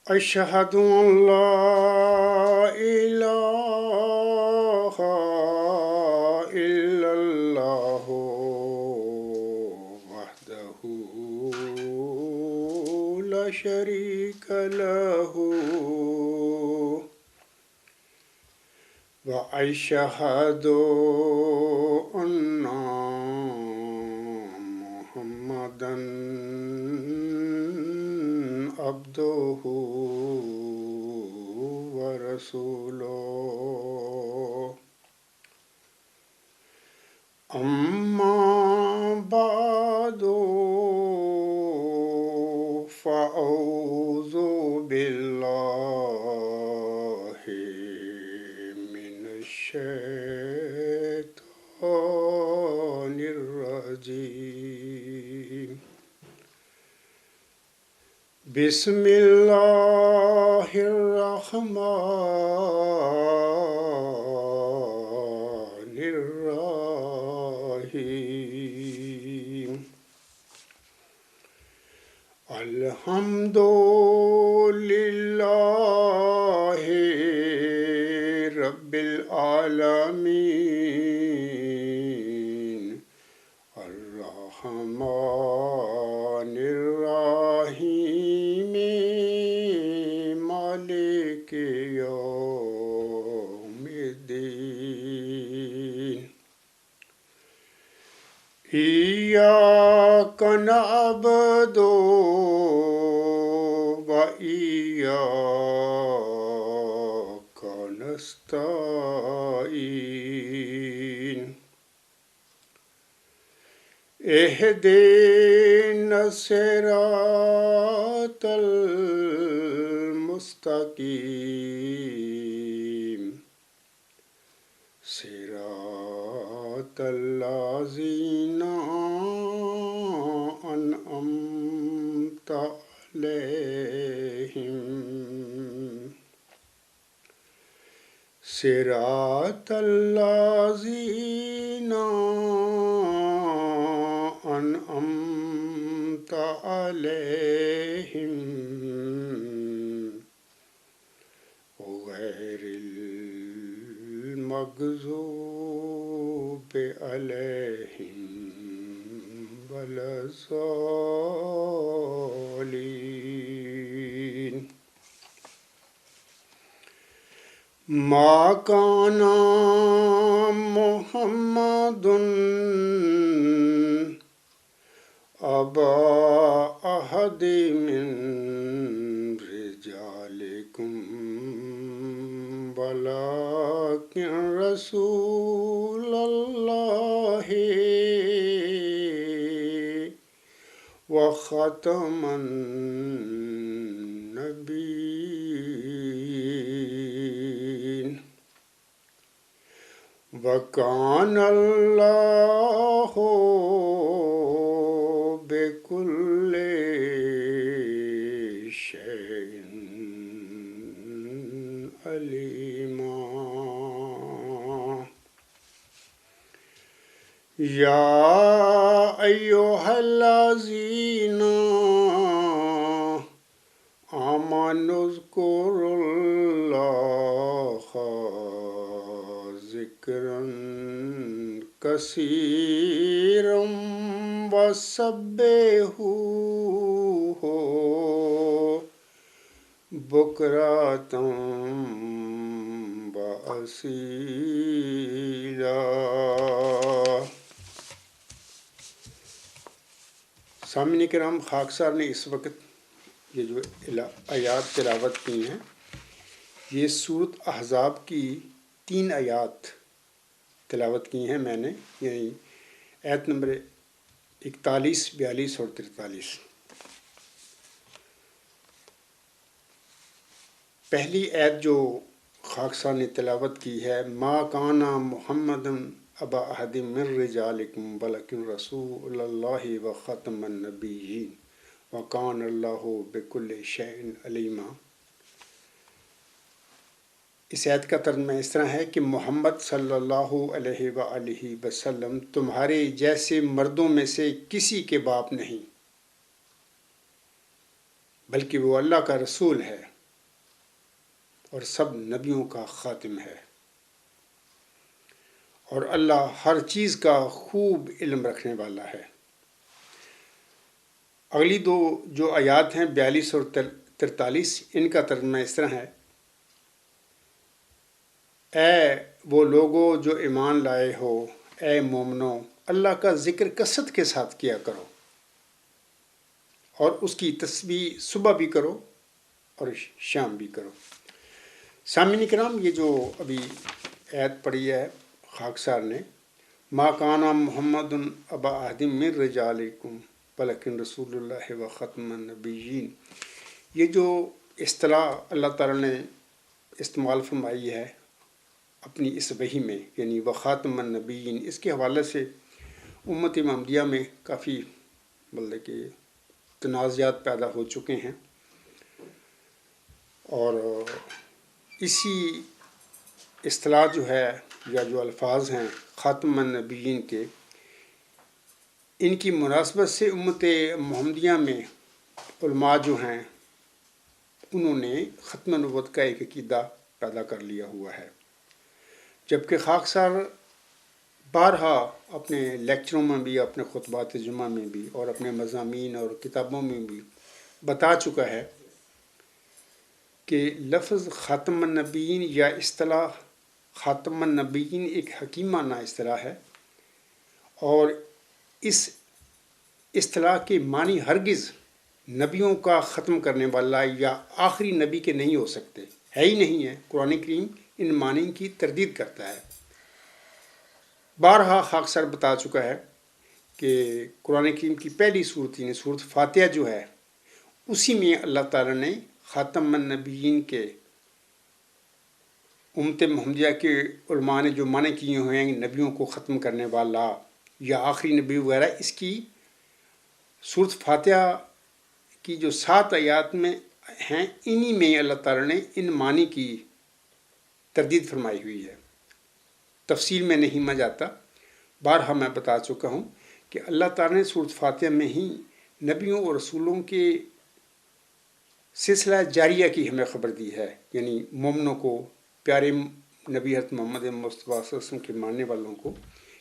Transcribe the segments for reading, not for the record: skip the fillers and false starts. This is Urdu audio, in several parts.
أشهد أن لا إله إلا الله وحده لا شريك له وأشهد أن محمدا عبده ورسوله أما بعد فأعوذ بالله من الشيطان الرجيم بسم الله الرحمن الرحيم الحمد لله رب العالمين الرحمن الرحيم مالك يوم الدين إياك نعبد وإياك نستعين اهدنا الصراط المستقيم صراط الذين أنعمت عليهم صراط الذين أنعمت عليهم غير المغضوب عليهم ولا الضالين ما كان محمد أبا أحد من رجالكم ولكن رسول الله وخاتم النبيين وكان الله بكل شيء عليما يا أيها الذين آمنوا اذكروا الله ذكرا كثيرا وسبحوه بكرة وأصيلا۔ سامعین کرام، خاکسار نے اس وقت یہ جو آیات تلاوت کی ہیں، یہ سورۃ احزاب کی 3 آیات تلاوت کی ہیں میں نے، یعنی آیت نمبر 41، 42 اور 43۔ پہلی آیت جو خاکسار نے تلاوت کی ہے، ما کان محمد ابا احد من رجالکم ولکن رسول اللہ و خاتم النبیین وکان اللہ بکل شیء علیما۔ اس آیت کا ترجمہ اس طرح ہے کہ محمد صلی اللہ علیہ وآلہ وسلم تمہارے جیسے مردوں میں سے کسی کے باپ نہیں، بلکہ وہ اللہ کا رسول ہے اور سب نبیوں کا خاتم ہے، اور اللہ ہر چیز کا خوب علم رکھنے والا ہے۔ اگلی دو جو آیات ہیں 42 اور 43، ان کا ترجمہ اس طرح ہے: اے وہ لوگو جو ایمان لائے ہو، اے مومنو، اللہ کا ذکر کثرت کے ساتھ کیا کرو اور اس کی تسبیح صبح بھی کرو اور شام بھی کرو۔ سامعین کرام، یہ جو ابھی آیت پڑھی ہے خاکسار نے، ما کانا محمد ابا احد من رجالکم ولکن رسول اللہ و ختم النبیین، یہ جو اصطلاح اللہ تعالیٰ نے استعمال فرمائی ہے اپنی اس وحی میں، یعنی و خاتم النبیین، اس کے حوالے سے امت محمدیہ میں کافی کہ تنازعات پیدا ہو چکے ہیں، اور اسی اصطلاح جو ہے یا جو الفاظ ہیں خاتم النبیین کے، ان کی مناسبت سے امت محمدیہ میں علماء جو ہیں انہوں نے ختم نبوت کا ایک عقیدہ پیدا کر لیا ہوا ہے، جبکہ خاکسار بارہا اپنے لیکچروں میں بھی، اپنے خطبات جمعہ میں بھی، اور اپنے مضامین اور کتابوں میں بھی بتا چکا ہے کہ لفظ خاتم النبیین یا اصطلاح خاتم النبیین ایک حکیمانہ اصطلاح ہے، اور اس اصطلاح کے معنی ہرگز نبیوں کا ختم کرنے والا یا آخری نبی کے نہیں ہو سکتے، ہے ہی نہیں ہے۔ قرآن کریم ان معنی کی تردید کرتا ہے۔ بارہا خاکسار بتا چکا ہے کہ قرآن کریم کی پہلی صورت یعنی صورت فاتحہ جو ہے، اسی میں اللہ تعالیٰ نے خاتم النبیین کے امت محمدیہ کے علماء نے جو معنی کیے ہوئے ہیں نبیوں کو ختم کرنے والا یا آخری نبی وغیرہ، اس کی صورت فاتحہ کی جو 7 آیات میں ہیں، انہی میں اللہ تعالیٰ نے ان معنی کی تردید فرمائی ہوئی ہے۔ تفصیل میں نہیں میں جاتا، بارہا میں بتا چکا ہوں کہ اللہ تعالیٰ نے صورت فاتحہ میں ہی نبیوں اور رسولوں کے سلسلہ جاریہ کی ہمیں خبر دی ہے، یعنی مومنوں کو، پیارے نبی حضرت محمد مصطفیٰ صلی اللہ علیہ وسلم کے ماننے والوں کو،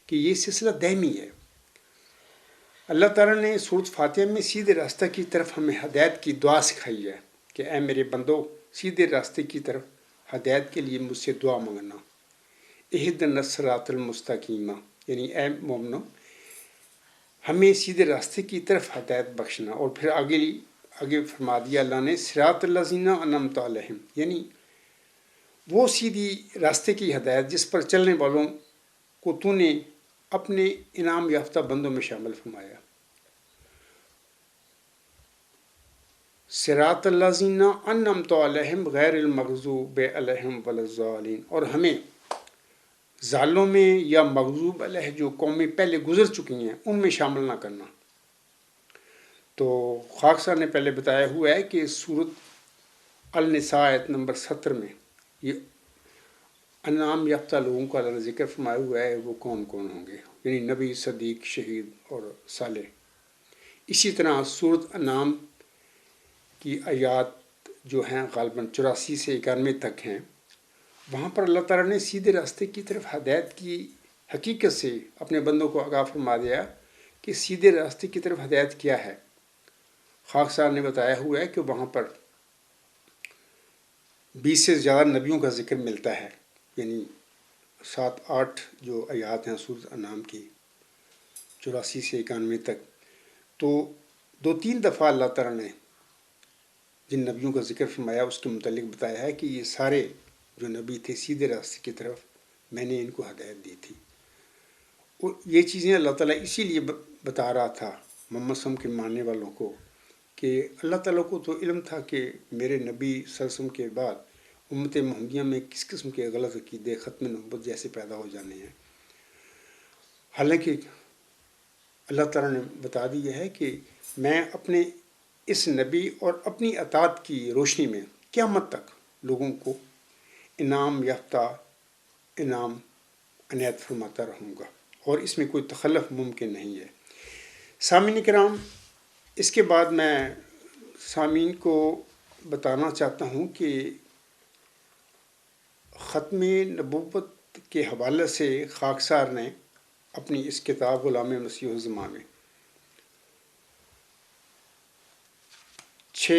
کہ یہ سلسلہ دائمی ہے۔ اللہ تعالیٰ نے صورت فاتحہ میں سیدھے راستہ کی طرف ہمیں ہدایت کی دعا سکھائی ہے کہ اے میرے بندو، سیدھے راستے کی طرف ہدایت کے لیے مجھ سے دعا مانگنا، اہدنا الصراط المستقیم، یعنی اے مومنو ہمیں سیدھے راستے کی طرف ہدایت بخشنا۔ اور پھر آگے فرما دیا اللہ نے صراط الذین انعمت علیہم، یعنی وہ سیدھی راستے کی ہدایت جس پر چلنے والوں کو تو نے اپنے انعام یافتہ بندوں میں شامل فرمایا۔ صراط الذین انعمت علیہم غیر المغضوب علیہم ولا الضالین، اور ہمیں ضالوں میں یا مغضوب علیہ جو قومیں پہلے گزر چکی ہیں ان میں شامل نہ کرنا۔ تو خاکسار نے پہلے بتایا ہوا ہے کہ سورت النساء آیت نمبر 70 میں یہ انعام یافتہ لوگوں کا اللہ نے ذکر فرمایا ہوا ہے، وہ کون کون ہوں گے، یعنی نبی، صدیق، شہید اور صالح۔ اسی طرح سورت انعام کی آیات جو ہیں غالباً 84 سے 91 تک ہیں، وہاں پر اللہ تعالیٰ نے سیدھے راستے کی طرف ہدایت کی حقیقت سے اپنے بندوں کو آگاہ فرما دیا کہ سیدھے راستے کی طرف ہدایت کیا ہے۔ خاکسار نے بتایا ہوا ہے کہ وہاں پر 20 سے زیادہ نبیوں کا ذکر ملتا ہے، یعنی 7-8 جو آیات ہیں سورۃ انعام کی 84 سے 91 تک، تو 2-3 دفعہ اللہ تعالیٰ نے جن نبیوں کا ذکر فرمایا اس کے متعلق بتایا ہے کہ یہ سارے جو نبی تھے سیدھے راستے کی طرف میں نے ان کو ہدایت دی تھی۔ اور یہ چیزیں اللہ تعالیٰ اسی لیے بتا رہا تھا محمد صلی اللہ علیہ وسلم کے ماننے والوں کو کہ اللہ تعالیٰ کو تو علم تھا کہ میرے نبی صلی اللہ علیہ وسلم کے بعد امت محمدیہ میں کس قسم کے غلط عقیدے ختم نبوت جیسے پیدا ہو جانے ہیں۔ حالانکہ اللہ تعالیٰ نے بتا دیا ہے کہ میں اپنے اس نبی اور اپنی اطاعت کی روشنی میں قیامت تک لوگوں کو انعام یافتہ انعام عنایت فرماتا رہوں گا، اور اس میں کوئی تخلف ممکن نہیں ہے۔ سامعین کرام، اس کے بعد میں سامعین کو بتانا چاہتا ہوں کہ ختم نبوت کے حوالے سے خاکسار نے اپنی اس کتاب غلام مسیح الزماں میں 6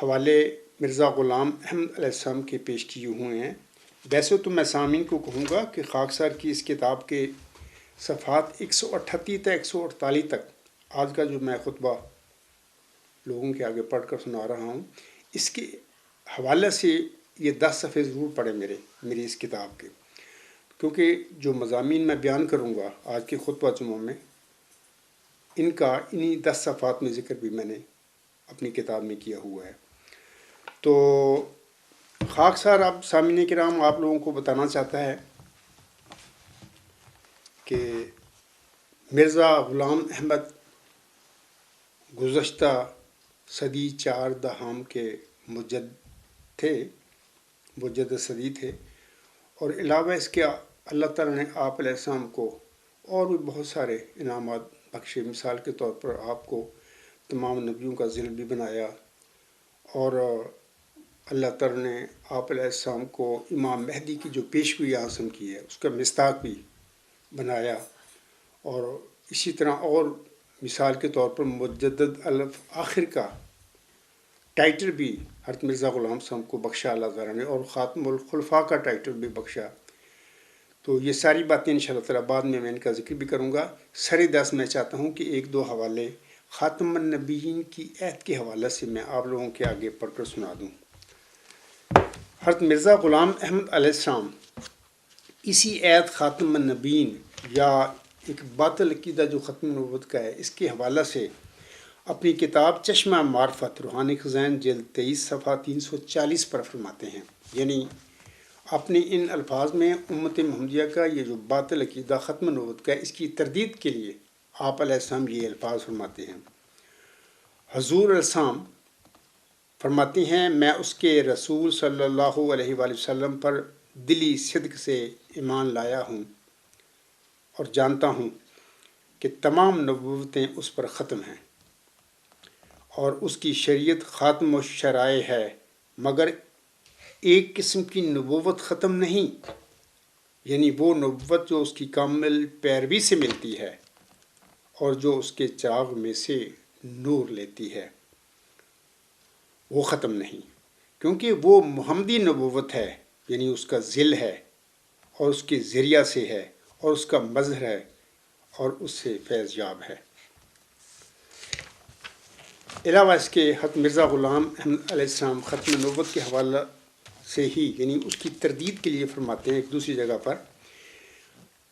حوالے مرزا غلام احمد علیہ السلام کے پیش کیے ہوئے ہیں۔ ویسے تو میں سامعین کو کہوں گا کہ خاکسار کی اس کتاب کے صفحات 138 تا 148 تک آج کا جو میں خطبہ لوگوں کے آگے پڑھ کر سنا رہا ہوں، اس کے حوالے سے یہ 10 صفحے ضرور پڑھیں میری اس کتاب کے، کیونکہ جو مضامین میں بیان کروں گا آج کے خطبہ جمعہ میں، ان کا انہی 10 صفحات میں ذکر بھی میں نے اپنی کتاب میں کیا ہوا ہے۔ تو خاکسار اب سامعین کرام آپ لوگوں کو بتانا چاہتا ہے کہ مرزا غلام احمد گزشتہ صدی 4 دہام کے مجدد صدی تھے، اور علاوہ اس کے اللہ تعالیٰ نے آپ علیہ السلام کو اور بھی بہت سارے انعامات بخشے۔ مثال کے طور پر آپ کو تمام نبیوں کا ذیل بھی بنایا، اور اللہ تعالیٰ نے آپ علیہ السلام کو امام مہدی کی جو پیشگوئی حاصل کی ہے اس کا مصداق بھی بنایا، اور اسی طرح اور مثال کے طور پر مجدد الف آخر کا ٹائٹل بھی حضرت مرزا غلام صاحب کو بخشا اللہ تعالیٰ نے، اور خاتم الخلفاء کا ٹائٹل بھی بخشا۔ تو یہ ساری باتیں انشاءاللہ تعالیٰ بعد میں ان کا ذکر بھی کروں گا۔ سر دست میں چاہتا ہوں کہ 1-2 حوالے خاتم النبیین کی عہد کے حوالے سے میں آپ لوگوں کے آگے پڑھ کر سنا دوں۔ حضرت مرزا غلام احمد علیہ السلام اسی عہد خاتم النبیین یا ایک باطل عقیدہ جو ختم نبوت کا ہے، اس کے حوالے سے اپنی کتاب چشمہ معرفت روحانی خزائن جلد 23 صفحہ 340 پر فرماتے ہیں، یعنی اپنے ان الفاظ میں امت محمدیہ کا یہ جو باطل عقیدہ ختم نبوت کا ہے اس کی تردید کے لیے آپ علیہ السلام یہ الفاظ فرماتے ہیں۔ حضور علیہ السلام فرماتے ہیں، میں اس کے رسول صلی اللہ علیہ وآلہ وسلم پر دلی صدق سے ایمان لایا ہوں اور جانتا ہوں کہ تمام نبوتیں اس پر ختم ہیں اور اس کی شریعت خاتم الشرائع ہے، مگر ایک قسم کی نبوت ختم نہیں، یعنی وہ نبوت جو اس کی کامل پیروی سے ملتی ہے اور جو اس کے چراغ میں سے نور لیتی ہے، وہ ختم نہیں، کیونکہ وہ محمدی نبوت ہے، یعنی اس کا ذل ہے اور اس کے ذریعہ سے ہے اور اس کا مظہر ہے اور اس سے فیض یاب ہے۔ علاوہ اس کے حضرت مرزا غلام احمد علیہ السلام ختم نبوت کے حوالہ سے ہی یعنی اس کی تردید کے لیے فرماتے ہیں ایک دوسری جگہ پر،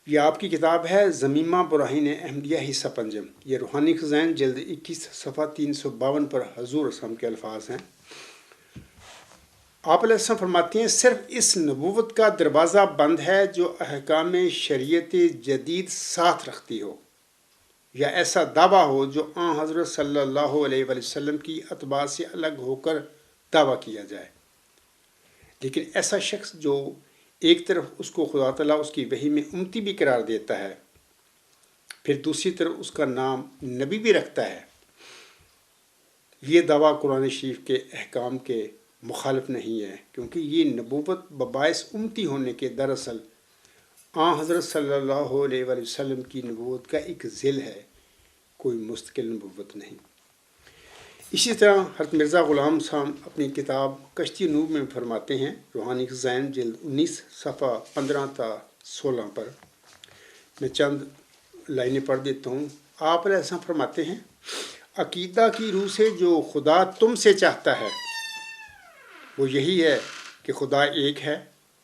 یہ آپ کی کتاب ہے ضمیمہ براہین احمدیہ حصہ پنجم، یہ روحانی خزائن جلد 21 صفحہ 352 پر حضور السلام کے الفاظ ہیں۔ آپ علیہ السلام فرماتے ہیں، صرف اس نبوت کا دروازہ بند ہے جو احکام شریعت جدید ساتھ رکھتی ہو یا ایسا دعویٰ ہو جو آن حضرت صلی اللہ علیہ وآلہ وسلم کی اتباع سے الگ ہو کر دعویٰ کیا جائے۔ لیکن ایسا شخص جو ایک طرف اس کو خدا تعالیٰ اس کی وحی میں امتی بھی قرار دیتا ہے، پھر دوسری طرف اس کا نام نبی بھی رکھتا ہے، یہ دعویٰ قرآن شریف کے احکام کے مخالف نہیں ہے، کیونکہ یہ نبوت بباعث امتی ہونے کے دراصل آن حضرت صلی اللہ علیہ وآلہ وسلم کی نبوت کا ایک ذیل ہے، کوئی مستقل نبوت نہیں۔ اسی طرح حضرت مرزا غلام صاحب اپنی کتاب کشتی نور میں فرماتے ہیں، روحانی خزائن جلد 19 صفحہ 15 تا 16 پر، میں چند لائنیں پڑھ دیتا ہوں۔ آپ علیہ السلام فرماتے ہیں، عقیدہ کی روح سے جو خدا تم سے چاہتا ہے وہ یہی ہے کہ خدا ایک ہے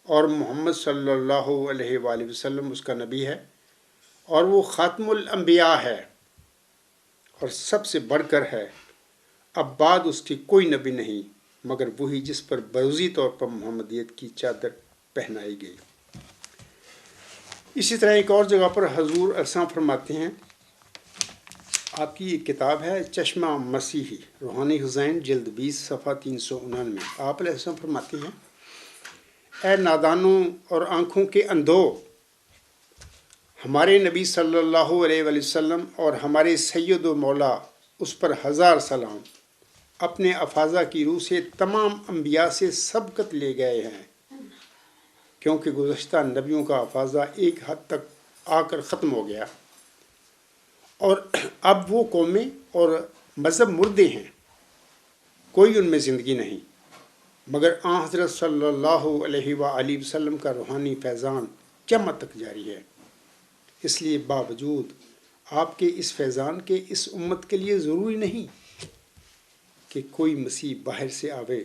اور محمد صلی اللہ علیہ وآلہ وسلم اس کا نبی ہے اور وہ خاتم الانبیاء ہے اور سب سے بڑھ کر ہے، اب بعد اس کی کوئی نبی نہیں مگر وہی جس پر بروزی طور پر محمدیت کی چادر پہنائی گئی۔ اسی طرح ایک اور جگہ پر حضور السلام فرماتے ہیں، آپ کی ایک کتاب ہے چشمہ مسیحی روحانی خزائن جلد 20 صفحہ 399، آپ علیہ السلام فرماتے ہیں، اے نادانوں اور آنکھوں کے اندھو، ہمارے نبی صلی اللہ علیہ وآلہ وسلم اور ہمارے سید و مولا اس پر 1000 سلام اپنے افاضہ کی روح سے تمام انبیاء سے سبقت لے گئے ہیں کیونکہ گزشتہ نبیوں کا افاضہ ایک حد تک آ کر ختم ہو گیا اور اب وہ قومیں اور مذہب مردے ہیں، کوئی ان میں زندگی نہیں، مگر آن حضرت صلی اللہ علیہ وآلہ وسلم کا روحانی فیضان قیامت تک جاری ہے۔ اس لیے باوجود آپ کے اس فیضان کے اس امت کے لیے ضروری نہیں کہ کوئی مسیح باہر سے آوے،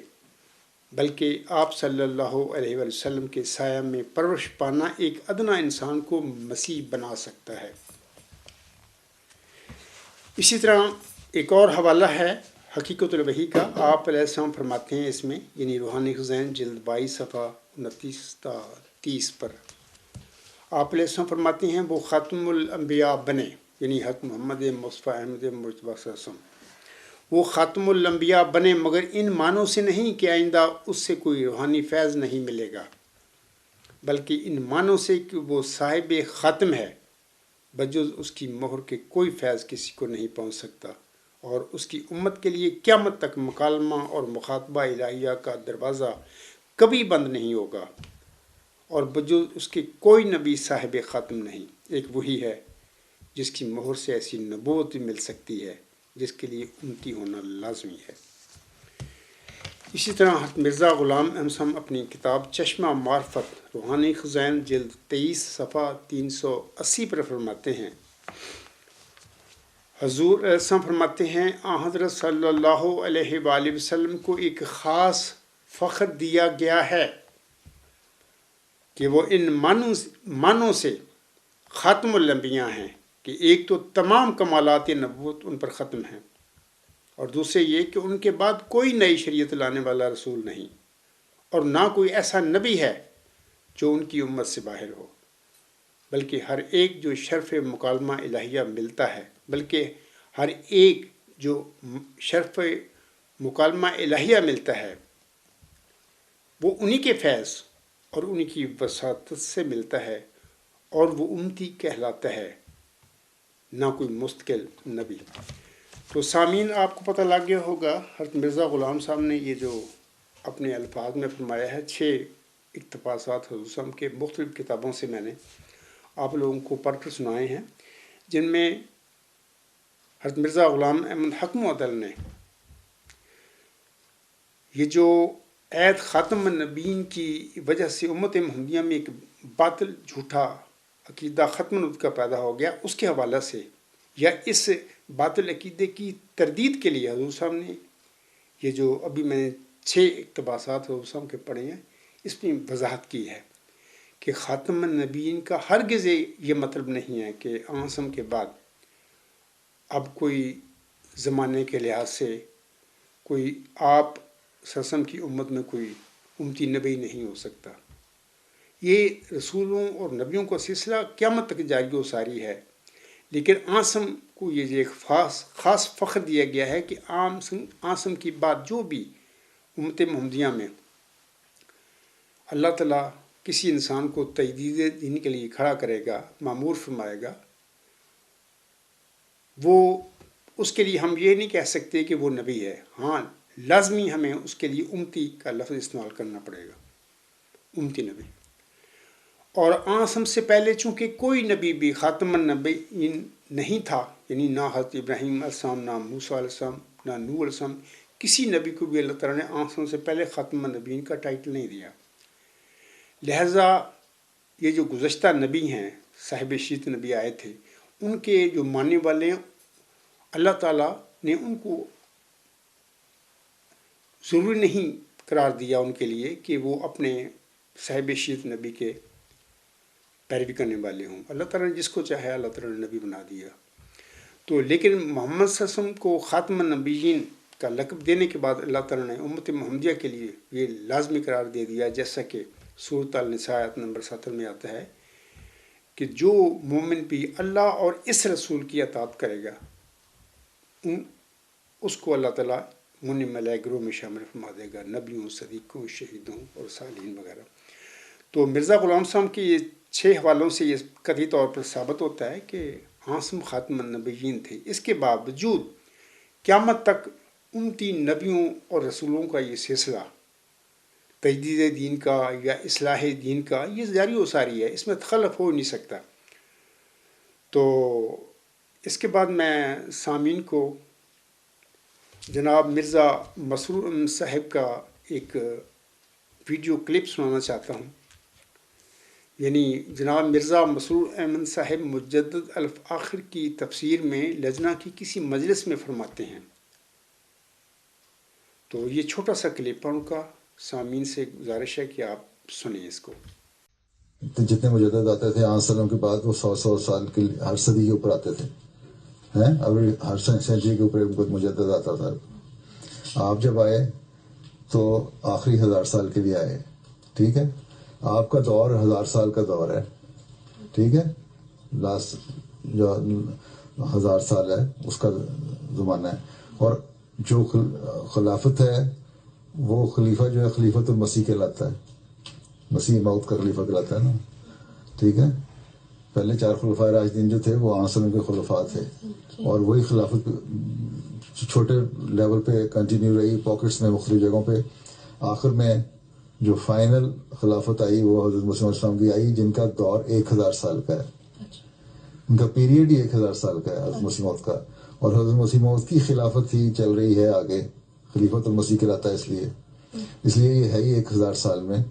بلکہ آپ صلی اللہ علیہ وآلہ وسلم کے سایہ میں پرورش پانا ایک ادنا انسان کو مسیح بنا سکتا ہے۔ اسی طرح ایک اور حوالہ ہے حقیقت الوحی کا، آپ علیہ السلام فرماتے ہیں اس میں، یعنی روحانی خزائن جلد 22 صفحہ 29 تا 30 پر آپ علیہ السلام فرماتے ہیں وہ خاتم الانبیاء بنے، یعنی حضرت محمد مصطفیٰ احمد مجتبیٰ صلی اللہ علیہ وسلم، وہ خاتم الانبیاء بنے مگر ان معنوں سے نہیں کہ آئندہ اس سے کوئی روحانی فیض نہیں ملے گا، بلکہ ان معنوں سے کہ وہ صاحب خاتم ہے، بجز اس کی مہر کے کوئی فیض کسی کو نہیں پہنچ سکتا، اور اس کی امت کے لیے قیامت تک مکالمہ اور مخاطبہ الہیہ کا دروازہ کبھی بند نہیں ہوگا، اور بجز اس کے کوئی نبی صاحب خاتم نہیں، ایک وہی ہے جس کی مہر سے ایسی نبوت مل سکتی ہے جس کے لیے امتی ہونا لازمی ہے۔ اسی طرح حضرت مرزا غلام احمد صاحب اپنی کتاب چشمہ معرفت روحانی خزائن جلد 23 صفحہ 380 پر فرماتے ہیں، حضور علیہ السلام فرماتے ہیں آن حضرت صلی اللہ علیہ وآلہ وسلم کو ایک خاص فخر دیا گیا ہے کہ وہ ان معنوں سے خاتم الانبیاء ہیں کہ ایک تو تمام کمالات نبوت ان پر ختم ہیں، اور دوسرے یہ کہ ان کے بعد کوئی نئی شریعت لانے والا رسول نہیں، اور نہ کوئی ایسا نبی ہے جو ان کی امت سے باہر ہو، بلکہ ہر ایک جو شرف مکالمہ الہیہ ملتا ہے، بلکہ ہر ایک جو شرف مکالمہ الہیہ ملتا ہے وہ انہی کے فیض اور انہی کی وساطت سے ملتا ہے، اور وہ امتی کہلاتا ہے، نہ کوئی مستقل نبی۔ تو سامعین آپ کو پتہ لگ گیا ہوگا حضرت مرزا غلام صاحب نے یہ جو اپنے الفاظ میں فرمایا ہے، 6 اقتباسات حضور صاحب کے مختلف کتابوں سے میں نے آپ لوگوں کو پڑھ کر سنائے ہیں، جن میں حضرت مرزا غلام احمد حق معطل نے یہ جو عید خاتم النبیین کی وجہ سے امت محمدیہ میں ایک باطل جھوٹا عقیدہ ختم النبوت کا پیدا ہو گیا، اس کے حوالے سے یا اس باطل عقیدے کی تردید کے لیے حضور صاحب نے یہ جو ابھی میں نے 6 اقتباسات حضور صاحب کے پڑھے ہیں، اس میں وضاحت کی ہے کہ خاتم النبیین کا ہرگز یہ مطلب نہیں ہے کہ آسم کے بعد اب کوئی زمانے کے لحاظ سے کوئی آپ سسم کی امت میں کوئی امتی نبی نہیں ہو سکتا۔ یہ رسولوں اور نبیوں کا سلسلہ قیامت تک جاری و ساری ہے، لیکن آسم کو یہ ایک خاص فخر دیا گیا ہے کہ آسم کی بات جو بھی امت محمدیہ میں اللہ تعالیٰ کسی انسان کو تجدید دین کے لیے کھڑا کرے گا، معمور فرمائے گا، وہ اس کے لیے ہم یہ نہیں کہہ سکتے کہ وہ نبی ہے، ہاں لازمی ہمیں اس کے لیے امتی کا لفظ استعمال کرنا پڑے گا، امتی نبی۔ اور آسم سے پہلے چونکہ کوئی نبی بھی خاتم النبی نہیں تھا، یعنی نہ حضرت ابراہیم علیہ السلام، نہ موسیٰ علیہ السلام، نہ نوح علیہ السلام، کسی نبی کو بھی اللہ تعالیٰ نے آسم سے پہلے خاتم النبیین کا ٹائٹل نہیں دیا، لہٰذا یہ جو گزشتہ نبی ہیں، صاحب شریعت نبی آئے تھے، ان کے جو ماننے والے ہیں اللہ تعالیٰ نے ان کو ضروری نہیں قرار دیا ان کے لیے کہ وہ اپنے صاحب شریعت نبی کے پیروی کرنے والے ہوں، اللہ تعالیٰ نے جس کو چاہے اللہ تعالیٰ نے نبی بنا دیا۔ تو لیکن محمد صلی اللہ علیہ وسلم کو خاتم النبیین کا لقب دینے کے بعد اللہ تعالیٰ نے امت محمدیہ کے لیے یہ لازمی قرار دے دیا، جیسا کہ سورۃ النساء آیت نمبر 7 میں آتا ہے کہ جو مومن بھی اللہ اور اس رسول کی اطاعت کرے گا اس کو اللہ تعالیٰ منع ملائے گروہ میں شامل فرما دے گا، نبیوں، صدیقوں، شہیدوں اور صالحین وغیرہ۔ تو مرزا غلام صاحب کی یہ 6 حوالوں سے یہ قطعی طور پر ثابت ہوتا ہے کہ آسم خاتم النبیین تھے، اس کے باوجود قیامت تک امتی نبیوں اور رسولوں کا یہ سلسلہ تجدید دین کا یا اصلاح دین کا، یہ جاری و ساری ہے، اس میں تخلف ہو نہیں سکتا۔ تو اس کے بعد میں سامعین کو جناب مرزا مسرور احمد صاحب کا ایک ویڈیو کلپ سنانا چاہتا ہوں۔ یعنی جناب مرزا مسرور احمد صاحب مجدد الآخر کی تفسیر میں لجنہ کی کسی مجلس میں فرماتے ہیں۔ تو یہ چھوٹا سا کلپ ہے ان کا، سامعین سے گزارش ہے کہ آپ سنیں اس کو۔ جتنے مجدد آتے تھے آن سلم کے بعد وہ 100 سال کے ہر صدی کے اوپر آتے تھے، اب ہر سینچری کے اوپر مجدد آتا تھا۔ آپ جب آئے تو آخری 1000 سال کے لیے آئے، ٹھیک ہے؟ آپ کا دور 1000 سال کا دور ہے، ٹھیک ہے؟ لاسٹ جو 1000 سال ہے اس کا زمانہ ہے، اور جو خلافت ہے وہ خلیفہ جو ہے خلیفۃ المسیح کہلاتا ہے، مسیح موت کا خلیفہ کہلاتا ہے نا، ٹھیک ہے؟ پہلے 4 خلفائے راشدین جو تھے وہ آن سلم کے خلفاء تھے، اور وہی خلافت چھوٹے لیول پہ کنٹینیو رہی، پاکٹس میں مختلف جگہوں پہ۔ آخر میں جو فائنل خلافت آئی وہ حضرت مسیح علیہ السلام کی آئی، جن کا دور 1000 سال کا ہے، ان کا پیریڈ ہی 1000 سال کا ہے حضرت مسیح موت کا، اور حضرت مسیح موت کی خلافت ہی چل رہی ہے آگے، خلیفۃ المسیح کہلاتا ہے، اس لیے یہ ہے ہی 1000 سال میں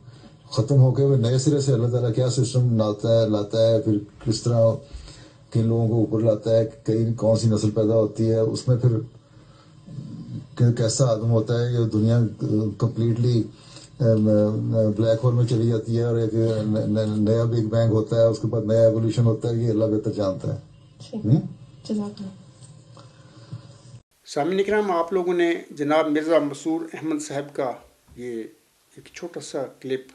ختم ہو کے وہ نئے سرے سے اللہ تعالیٰ کیا سسٹم لاتا ہے، پھر کس طرح کن لوگوں کو اوپر لاتا ہے، کون سی نسل پیدا ہوتی ہے، اس میں پھر کیسا آدم ہوتا ہے، یہ دنیا کمپلیٹلی بلیک ہول میں چلی جاتی ہے، اور ایک نیا بگ بینگ ہوتا ہے، اس کے بعد نیا ایولیوشن ہوتا ہے، یہ اللہ بہتر جانتا ہے۔ سامعین کرام، آپ لوگوں نے جناب مرزا مسرور احمد صاحب کا یہ ایک چھوٹا سا کلپ،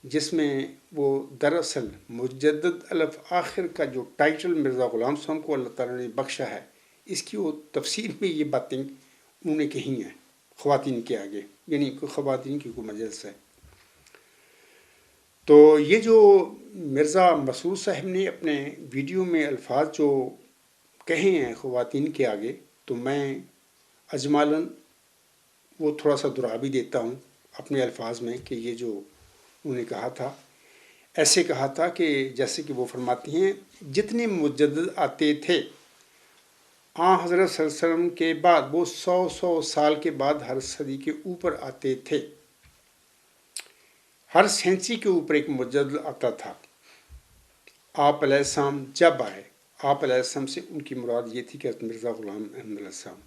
جس میں وہ دراصل مجدد الآخر کا جو ٹائٹل مرزا غلام صاحب کو اللہ تعالیٰ نے بخشا ہے، اس کی وہ تفسیر میں یہ باتیں انہوں نے کہی ہیں خواتین کے آگے، یعنی خواتین کی کوئی مجلس ہے۔ تو یہ جو مرزا مسرور صاحب نے اپنے ویڈیو میں الفاظ جو کہے ہیں خواتین کے آگے، تو میں اجمالاً وہ تھوڑا سا دہرا بھی دیتا ہوں اپنے الفاظ میں، کہ یہ جو انہوں نے کہا تھا، ایسے کہا تھا کہ جیسے کہ وہ فرماتی ہیں، جتنے مجدد آتے تھے حضرت صلی اللہ علیہ وسلم کے بعد، وہ 100 سال کے بعد ہر صدی کے اوپر آتے تھے، ہر سینچری کے اوپر ایک مجدد آتا تھا۔ آپ علیہ السلام جب آئے، آپ علیہ السلام سے ان کی مراد یہ تھی کہ حضرت مرزا غلام احمد علیہ السلام،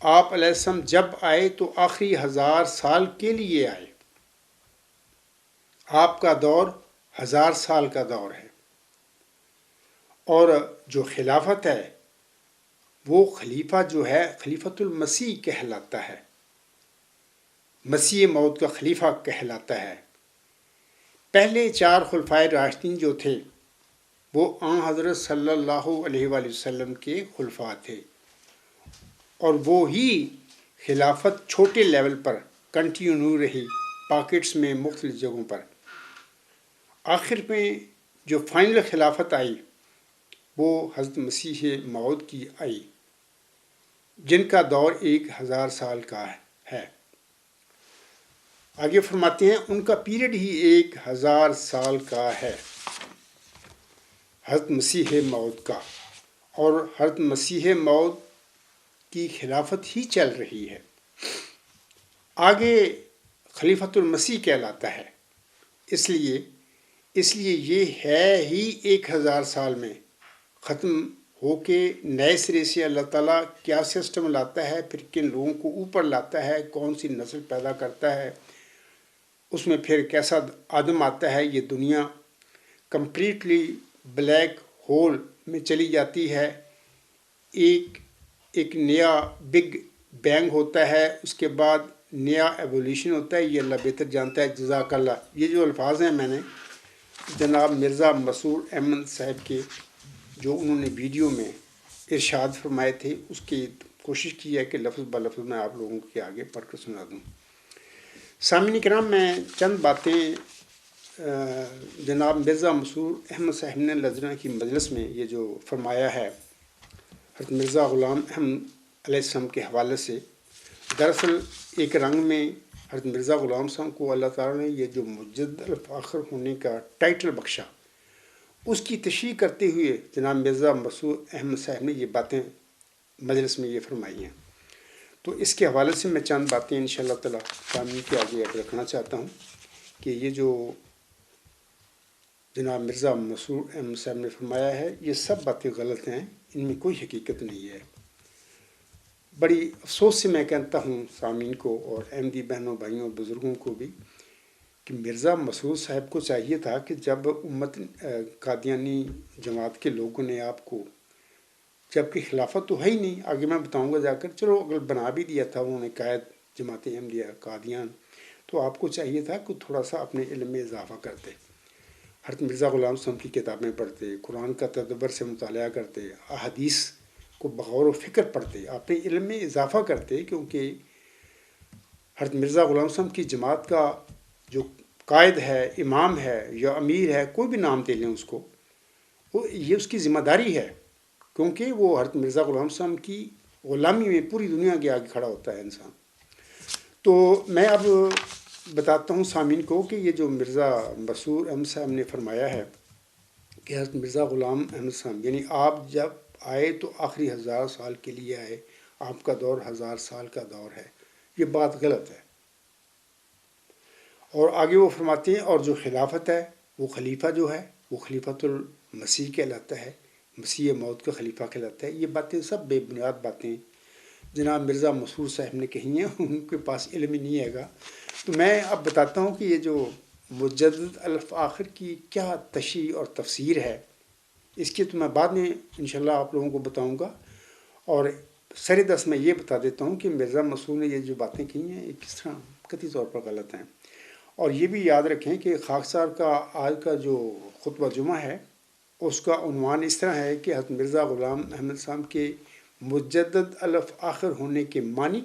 آپ علیہ السلام جب آئے تو آخری 1000 سال کے لیے آئے، آپ کا دور 1000 سال کا دور ہے، اور جو خلافت ہے وہ خلیفہ جو ہے خلیفۃ المسیح کہلاتا ہے، مسیح موعود کا خلیفہ کہلاتا ہے۔ پہلے 4 خلفائے راشدین جو تھے وہ حضرت صلی اللہ علیہ وآلہ وسلم کے خلفاء تھے، اور وہی خلافت چھوٹے لیول پر کنٹینیو رہی، پاکٹس میں مختلف جگہوں پر۔ آخر میں جو فائنل خلافت آئی وہ حضرت مسیح موعود کی آئی، جن کا دور 1000 سال کا ہے۔ آگے فرماتے ہیں ان کا پیریڈ ہی 1000 سال کا ہے حضرت مسیح موعود کا، اور حضرت مسیح موعود کی خلافت ہی چل رہی ہے، آگے خلیفۃ المسیح کہلاتا ہے۔ اس لیے یہ ہے ہی 1000 سال میں ختم ہو کے نئے سرے سے اللہ تعالیٰ کیا سسٹم لاتا ہے، پھر کن لوگوں کو اوپر لاتا ہے، کون سی نسل پیدا کرتا ہے، اس میں پھر کیسا آدم آتا ہے، یہ دنیا کمپلیٹلی بلیک ہول میں چلی جاتی ہے، ایک نیا بگ بینگ ہوتا ہے، اس کے بعد نیا ایولیوشن ہوتا ہے، یہ اللہ بہتر جانتا ہے۔ جزاک اللہ۔ یہ جو الفاظ ہیں میں نے جناب مرزا مسرور احمد صاحب کے جو انہوں نے ویڈیو میں ارشاد فرمائے تھے، اس کی کوشش کی ہے کہ لفظ بلفظ میں آپ لوگوں کے آگے پڑھ کر سنا دوں۔ سامعین کرام، میں چند باتیں جناب مرزا مسرور احمد صاحب نے لجنہ کی مجلس میں یہ جو فرمایا ہے حضرت مرزا غلام احمد علیہ السلام کے حوالے سے، دراصل ایک رنگ میں حضرت مرزا غلام صاحب کو اللہ تعالیٰ نے یہ جو مجدد الفاخر ہونے کا ٹائٹل بخشا، اس کی تشریح کرتے ہوئے جناب مرزا مسعود احمد صاحب نے یہ باتیں مجلس میں یہ فرمائی ہیں۔ تو اس کے حوالے سے میں چند باتیں انشاءاللہ تعالیٰ سامعین کے آگے رکھنا چاہتا ہوں کہ یہ جو جناب مرزا مسعود احمد صاحب نے فرمایا ہے یہ سب باتیں غلط ہیں، ان میں کوئی حقیقت نہیں ہے۔ بڑی افسوس سے میں کہتا ہوں سامعین کو اور احمدی بہنوں بھائیوں اور بزرگوں کو بھی کہ مرزا مسعود صاحب کو چاہیے تھا کہ جب امت قادیانی جماعت کے لوگوں نے آپ کو، جبکہ خلافت تو ہے ہی نہیں، آگے میں بتاؤں گا جا کر، چلو اگر بنا بھی دیا تھا انہوں نے قائد جماعت احمدیہ قادیان، تو آپ کو چاہیے تھا کہ تھوڑا سا اپنے علم میں اضافہ کرتے، حضرت مرزا غلام صاحب کی کتابیں پڑھتے، قرآن کا تدبر سے مطالعہ کرتے، احادیث کو بغور و فکر پڑھتے، اپنے علم میں اضافہ کرتے، کیونکہ حضرت مرزا غلام صاحب کی جماعت کا جو قائد ہے، امام ہے یا امیر ہے، کوئی بھی نام دے لیں اس کو، یہ اس کی ذمہ داری ہے، کیونکہ وہ حضرت مرزا غلام صاحب کی غلامی میں پوری دنیا کے آگے کھڑا ہوتا ہے انسان۔ تو میں اب بتاتا ہوں سامعین کو کہ یہ جو مرزا مسعود احمد صاحب نے فرمایا ہے کہ حضرت مرزا غلام احمد صاحب، یعنی آپ جب آئے تو آخری 1000 سال کے لیے آئے، آپ کا دور 1000 سال کا دور ہے، یہ بات غلط ہے۔ اور آگے وہ فرماتے ہیں اور جو خلافت ہے وہ خلیفہ جو ہے وہ خلیفۃ المسیح کہلاتا ہے، مسیح موعود کا خلیفہ کہلاتا ہے۔ یہ باتیں سب بے بنیاد باتیں جناب مرزا مسعود صاحب نے کہی ہیں، ان کے پاس علم ہی نہیں ہے گا۔ تو میں اب بتاتا ہوں کہ یہ جو مجدد الفاخر کی کیا تشریح اور تفسیر ہے، اس کی تو میں بعد میں انشاءاللہ آپ لوگوں کو بتاؤں گا، اور سر دست میں یہ بتا دیتا ہوں کہ مرزا مسعود نے یہ جو باتیں کہی ہیں یہ کس طرح قطعی طور پر غلط ہیں۔ اور یہ بھی یاد رکھیں کہ خاکسار کا آج کا جو خطبہ جمعہ ہے اس کا عنوان اس طرح ہے کہ حضرت مرزا غلام احمد صاحب کے مجدد الفاخر ہونے کے معنی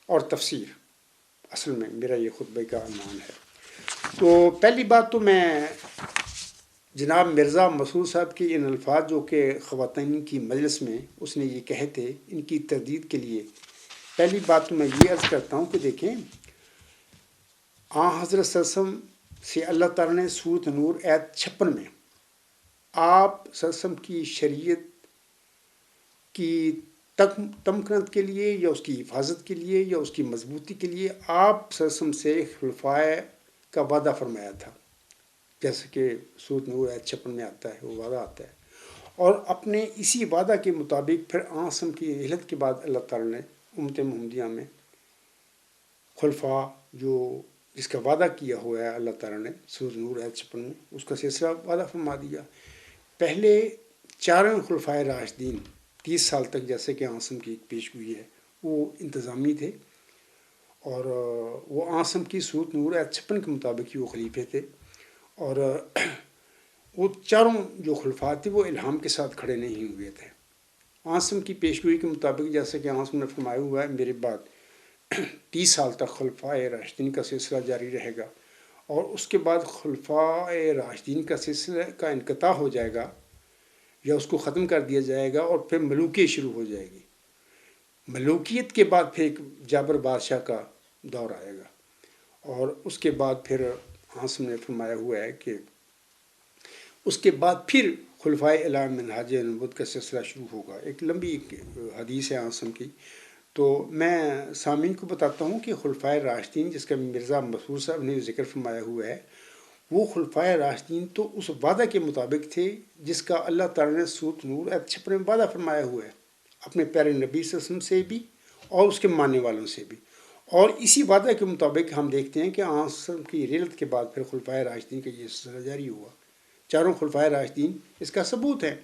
اور تفسیر، اصل میں میرا یہ خطبے کا عنوان ہے۔ تو پہلی بات تو میں جناب مرزا مسعود صاحب کے ان الفاظ جو کہ خواتین کی مجلس میں اس نے یہ کہے تھے، ان کی تردید کے لیے پہلی بات تو میں یہ عرض کرتا ہوں کہ دیکھیں، حضرت صلی اللہ علیہ وسلم سے اللہ تعالیٰ نے سورۃ نور آیت 56 میں آپ صلی اللہ علیہ وسلم کی شریعت کی تمکنت کے لیے یا اس کی حفاظت کے لیے یا اس کی مضبوطی کے لیے آپ صلی اللہ علیہ وسلم سے خلفائے کا وعدہ فرمایا تھا، جیسے کہ سورۃ نور آیت 56 میں آتا ہے، وہ وعدہ آتا ہے، اور اپنے اسی وعدہ کے مطابق پھر آسم کی رحلت کے بعد اللہ تعالیٰ نے امت محمدیہ میں خلفاء جو جس کا وعدہ کیا ہوا ہے اللہ تعالیٰ نے سورۃ نور آیت 56 میں، اس کا سلسلہ وعدہ فرما دیا۔ پہلے 4 خلفائے راشدین 30 سال تک، جیسے کہ آسم کی ایک پیش گوئی ہے، وہ انتظامی تھے، اور وہ آسم کی سورۃ نور آیت 56 کے مطابق ہی وہ خلیفے تھے، اور وہ 4 جو خلفاء تھے وہ الہام کے ساتھ کھڑے نہیں ہوئے تھے۔ آسم کی پیشگوئی کے مطابق جیسے کہ آسم نے فرمایا ہوا ہے میرے بعد 30 سال تک خلفائے راشدین کا سلسلہ جاری رہے گا، اور اس کے بعد خلفائے راشدین کا سلسلہ کا انقطاع ہو جائے گا یا اس کو ختم کر دیا جائے گا، اور پھر ملوکیت شروع ہو جائے گی۔ ملوکیت کے بعد پھر ایک جابر بادشاہ کا دور آئے گا، اور اس کے بعد پھر آسم نے فرمایا ہوا ہے کہ اس کے بعد پھر خلفائے اعلی منہاج نبوت کا سلسلہ شروع ہوگا۔ ایک لمبی حدیث ہے آسم کی، تو میں سامعین کو بتاتا ہوں کہ خلفائے راشدین جس کا مرزا مسعود صاحب نے ذکر فرمایا ہوا ہے، وہ خلفائے راشدین تو اس وعدہ کے مطابق تھے جس کا اللہ تعالیٰ نے سورۃ نور آیت 56 میں وعدہ فرمایا ہوا ہے، اپنے پیارے نبی صلی اللہ علیہ وسلم سے بھی اور اس کے ماننے والوں سے بھی، اور اسی وعدہ کے مطابق ہم دیکھتے ہیں کہ آسم کی رحلت کے بعد پھر خلفائے راشدین کا یہ سلسلہ جاری ہوا۔ 4 خلفائے راشدین اس کا ثبوت ہے۔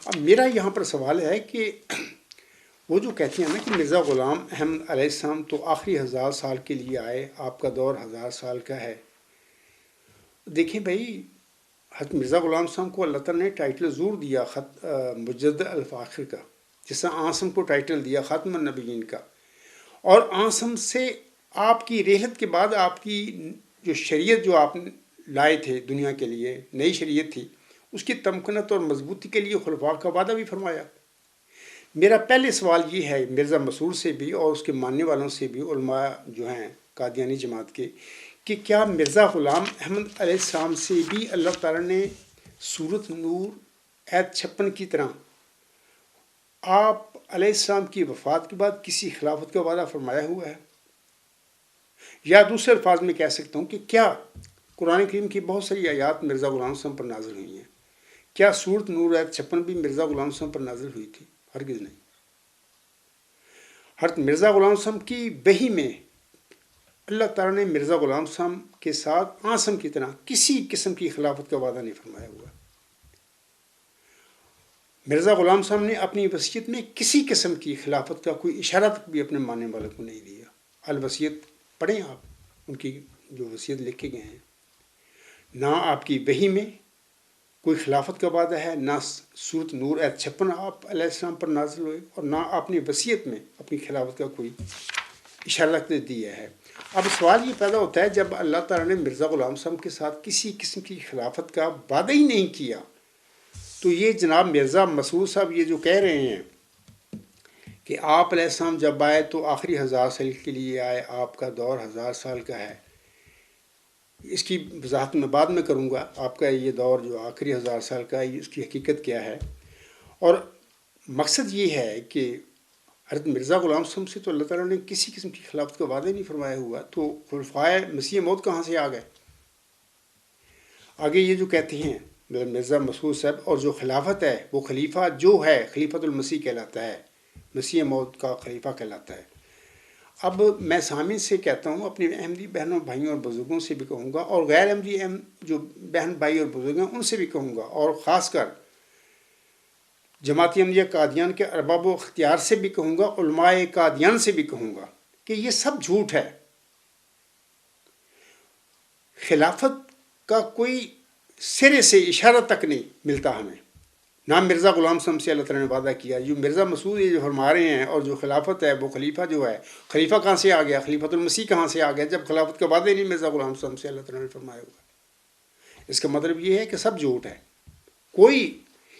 اب میرا یہاں پر سوال ہے کہ وہ جو کہتے ہیں نا کہ مرزا غلام احمد علیہ السلام تو آخری 1000 سال کے لیے آئے، آپ کا دور 1000 سال کا ہے۔ دیکھیں بھائی، حضرت مرزا غلام صاحب کو اللہ تعالیٰ نے ٹائٹل ضرور دیا مجدد الفاخر کا، جس طرح آسم کو ٹائٹل دیا خاتم النبیین کا، اور آسم سے آپ کی رحلت کے بعد آپ کی جو شریعت جو آپ لائے تھے دنیا کے لیے، نئی شریعت تھی، اس کی تمکنت اور مضبوطی کے لیے خلفاء کا وعدہ بھی فرمایا۔ میرا پہلے سوال یہ ہے مرزا مسعود سے بھی اور اس کے ماننے والوں سے بھی، علماء جو ہیں قادیانی جماعت کے کہ کیا مرزا غلام احمد علیہ السلام سے بھی اللہ تعالیٰ نے سورۃ نور آیت 56 کی طرح آپ علیہ السلام کی وفات کے بعد کسی خلافت کا وعدہ فرمایا ہوا ہے؟ یا دوسرے الفاظ میں کہہ سکتا ہوں کہ کیا قرآن کریم کی بہت ساری آیات مرزا غلام صاحب پر نازل ہوئی ہیں، کیا سورۃ نور آیت 56 بھی مرزا غلام صاحب پر نازل ہوئی تھی؟ ہرگز نہیں۔ حضرت مرزا غلام صاحب کی وحی میں اللہ تعالیٰ نے مرزا غلام صاحب کے ساتھ آسم کی طرح کسی قسم کی خلافت کا وعدہ نہیں فرمایا ہوا۔ مرزا غلام صاحب نے اپنی وصیت میں کسی قسم کی خلافت کا کوئی اشارہ تک بھی اپنے ماننے والوں کو نہیں دیا۔ الوصیت پڑھیں آپ، ان کی جو وصیت لکھ کے گئے ہیں، نہ آپ کی وحی میں کوئی خلافت کا وعدہ ہے، نہ سورۃ نور آیت 56 آپ علیہ السلام پر نازل ہوئے، اور نہ آپ نے وصیت میں اپنی خلافت کا کوئی اشارہ دیا ہے۔ اب سوال یہ پیدا ہوتا ہے جب اللہ تعالیٰ نے مرزا غلام صاحب کے ساتھ کسی قسم کی خلافت کا وعدہ ہی نہیں کیا، تو یہ جناب مرزا مسعود صاحب یہ جو کہہ رہے ہیں کہ آپ علیہ السلام جب آئے تو آخری 1000 سال کے لیے آئے، آپ کا دور 1000 سال کا ہے، اس کی وضاحت میں بعد میں کروں گا۔ آپ کا یہ دور جو آخری 1000 سال کا ہے، اس کی حقیقت کیا ہے، اور مقصد یہ ہے کہ حضرت مرزا غلام صاحب سے تو اللہ تعالیٰ نے کسی قسم کی خلافت کا وعدہ نہیں فرمایا ہوا، تو خلفائے مسیح موعود کہاں سے آ گئے؟ آگے یہ جو کہتے ہیں مرزا مسعود صاحب، اور جو خلافت ہے وہ خلیفہ جو ہے خلیفۃ المسیح کہلاتا ہے، مسیح موعود کا خلیفہ کہلاتا ہے۔ اب میں سامعین سے کہتا ہوں، اپنے احمدی بہنوں بھائیوں اور بزرگوں سے بھی کہوں گا، اور غیر احمدی جو بہن بھائی اور بزرگ ہیں ان سے بھی کہوں گا، اور خاص کر جماعت احمدیہ قادیان کے ارباب و اختیار سے بھی کہوں گا، علماء قادیان سے بھی کہوں گا کہ یہ سب جھوٹ ہے۔ خلافت کا کوئی سرے سے اشارہ تک نہیں ملتا ہمیں، نہ مرزا غلام صاحب سے اللہ تعالیٰ نے وعدہ کیا۔ جو مرزا مسعود یہ جو فرما رہے ہیں، اور جو خلافت ہے وہ خلیفہ جو ہے، خلیفہ کہاں سے آ گیا؟ خلیفۃ المسیح کہاں سے آ گیا جب خلافت کا وعدہ ہی نہیں مرزا غلام صاحب سے اللہ تعالیٰ نے فرمایا ہوا؟ اس کا مطلب یہ ہے کہ سب جھوٹ ہے۔ کوئی